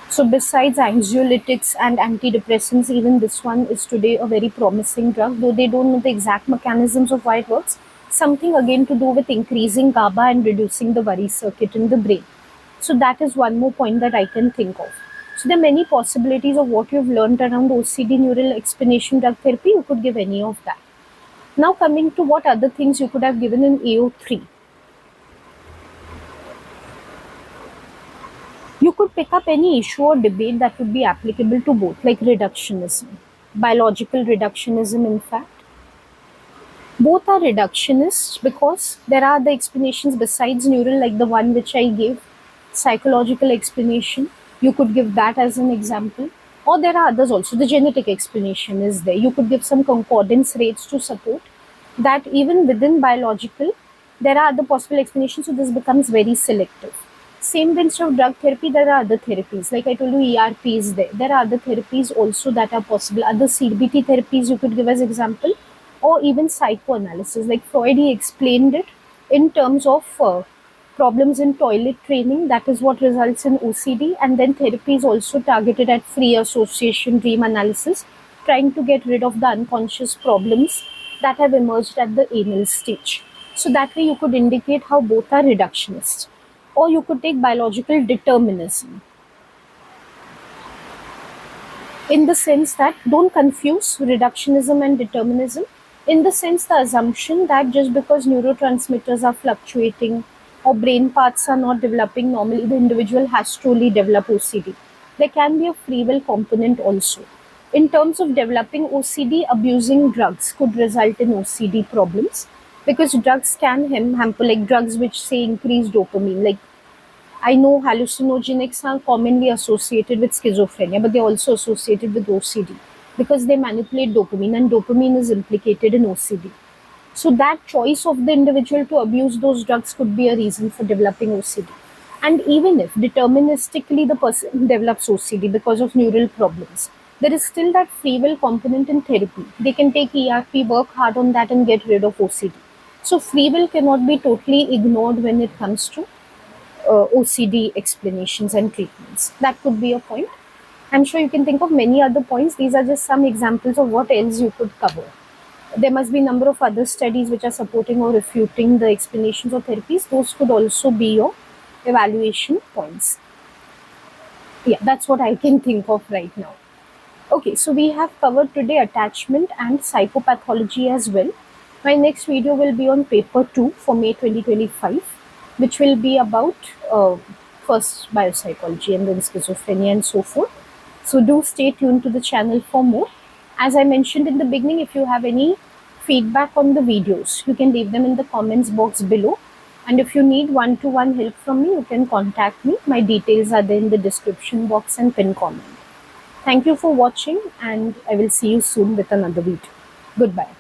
So besides anxiolytics and antidepressants, even this one is today a very promising drug, though they don't know the exact mechanisms of why it works. Something again to do with increasing GABA and reducing the worry circuit in the brain. So that is one more point that I can think of. So there are many possibilities of what you've learned around OCD neural explanation drug therapy. You could give any of that. Now coming to what other things you could have given in AO3. You could pick up any issue or debate that would be applicable to both, like reductionism, biological reductionism, in fact. Both are reductionists because there are the explanations besides neural, like the one which I gave, psychological explanation. You could give that as an example. Or there are others also. The genetic explanation is there. You could give some concordance rates to support that even within biological, there are other possible explanations. So this becomes very selective. Same way instead of drug therapy, there are other therapies. Like I told you, ERP is there. There are other therapies also that are possible. Other CBT therapies you could give as example, or even psychoanalysis. Like Freud, he explained it in terms of problems in toilet training. That is what results in OCD. And then therapy is also targeted at free association dream analysis, trying to get rid of the unconscious problems that have emerged at the anal stage. So that way you could indicate how both are reductionist. Or you could take biological determinism, in the sense that don't confuse reductionism and determinism, in the sense the assumption that just because neurotransmitters are fluctuating or brain parts are not developing normally, the individual has to only develop OCD. There can be a free will component also. In terms of developing OCD, abusing drugs could result in OCD problems because drugs can hamper, like drugs which say increase dopamine, like I know hallucinogenics are commonly associated with schizophrenia, but they're also associated with OCD because they manipulate dopamine, and dopamine is implicated in OCD. So that choice of the individual to abuse those drugs could be a reason for developing OCD. And even if deterministically the person develops OCD because of neural problems, there is still that free will component in therapy. They can take ERP, work hard on that, and get rid of OCD. So free will cannot be totally ignored when it comes to OCD explanations and treatments. That could be a point. I'm sure you can think of many other points. These are just some examples of what else you could cover. There must be a number of other studies which are supporting or refuting the explanations of therapies. Those could also be your evaluation points. Yeah, that's what I can think of right now. Okay, so we have covered today attachment and psychopathology as well. My next video will be on paper 2 for May 2025, which will be about first biopsychology and then schizophrenia and so forth. So do stay tuned to the channel for more. As I mentioned in the beginning, if you have any feedback on the videos, you can leave them in the comments box below. And if you need one-to-one help from me, you can contact me. My details are there in the description box and pin comment. Thank you for watching, and I will see you soon with another video. Goodbye.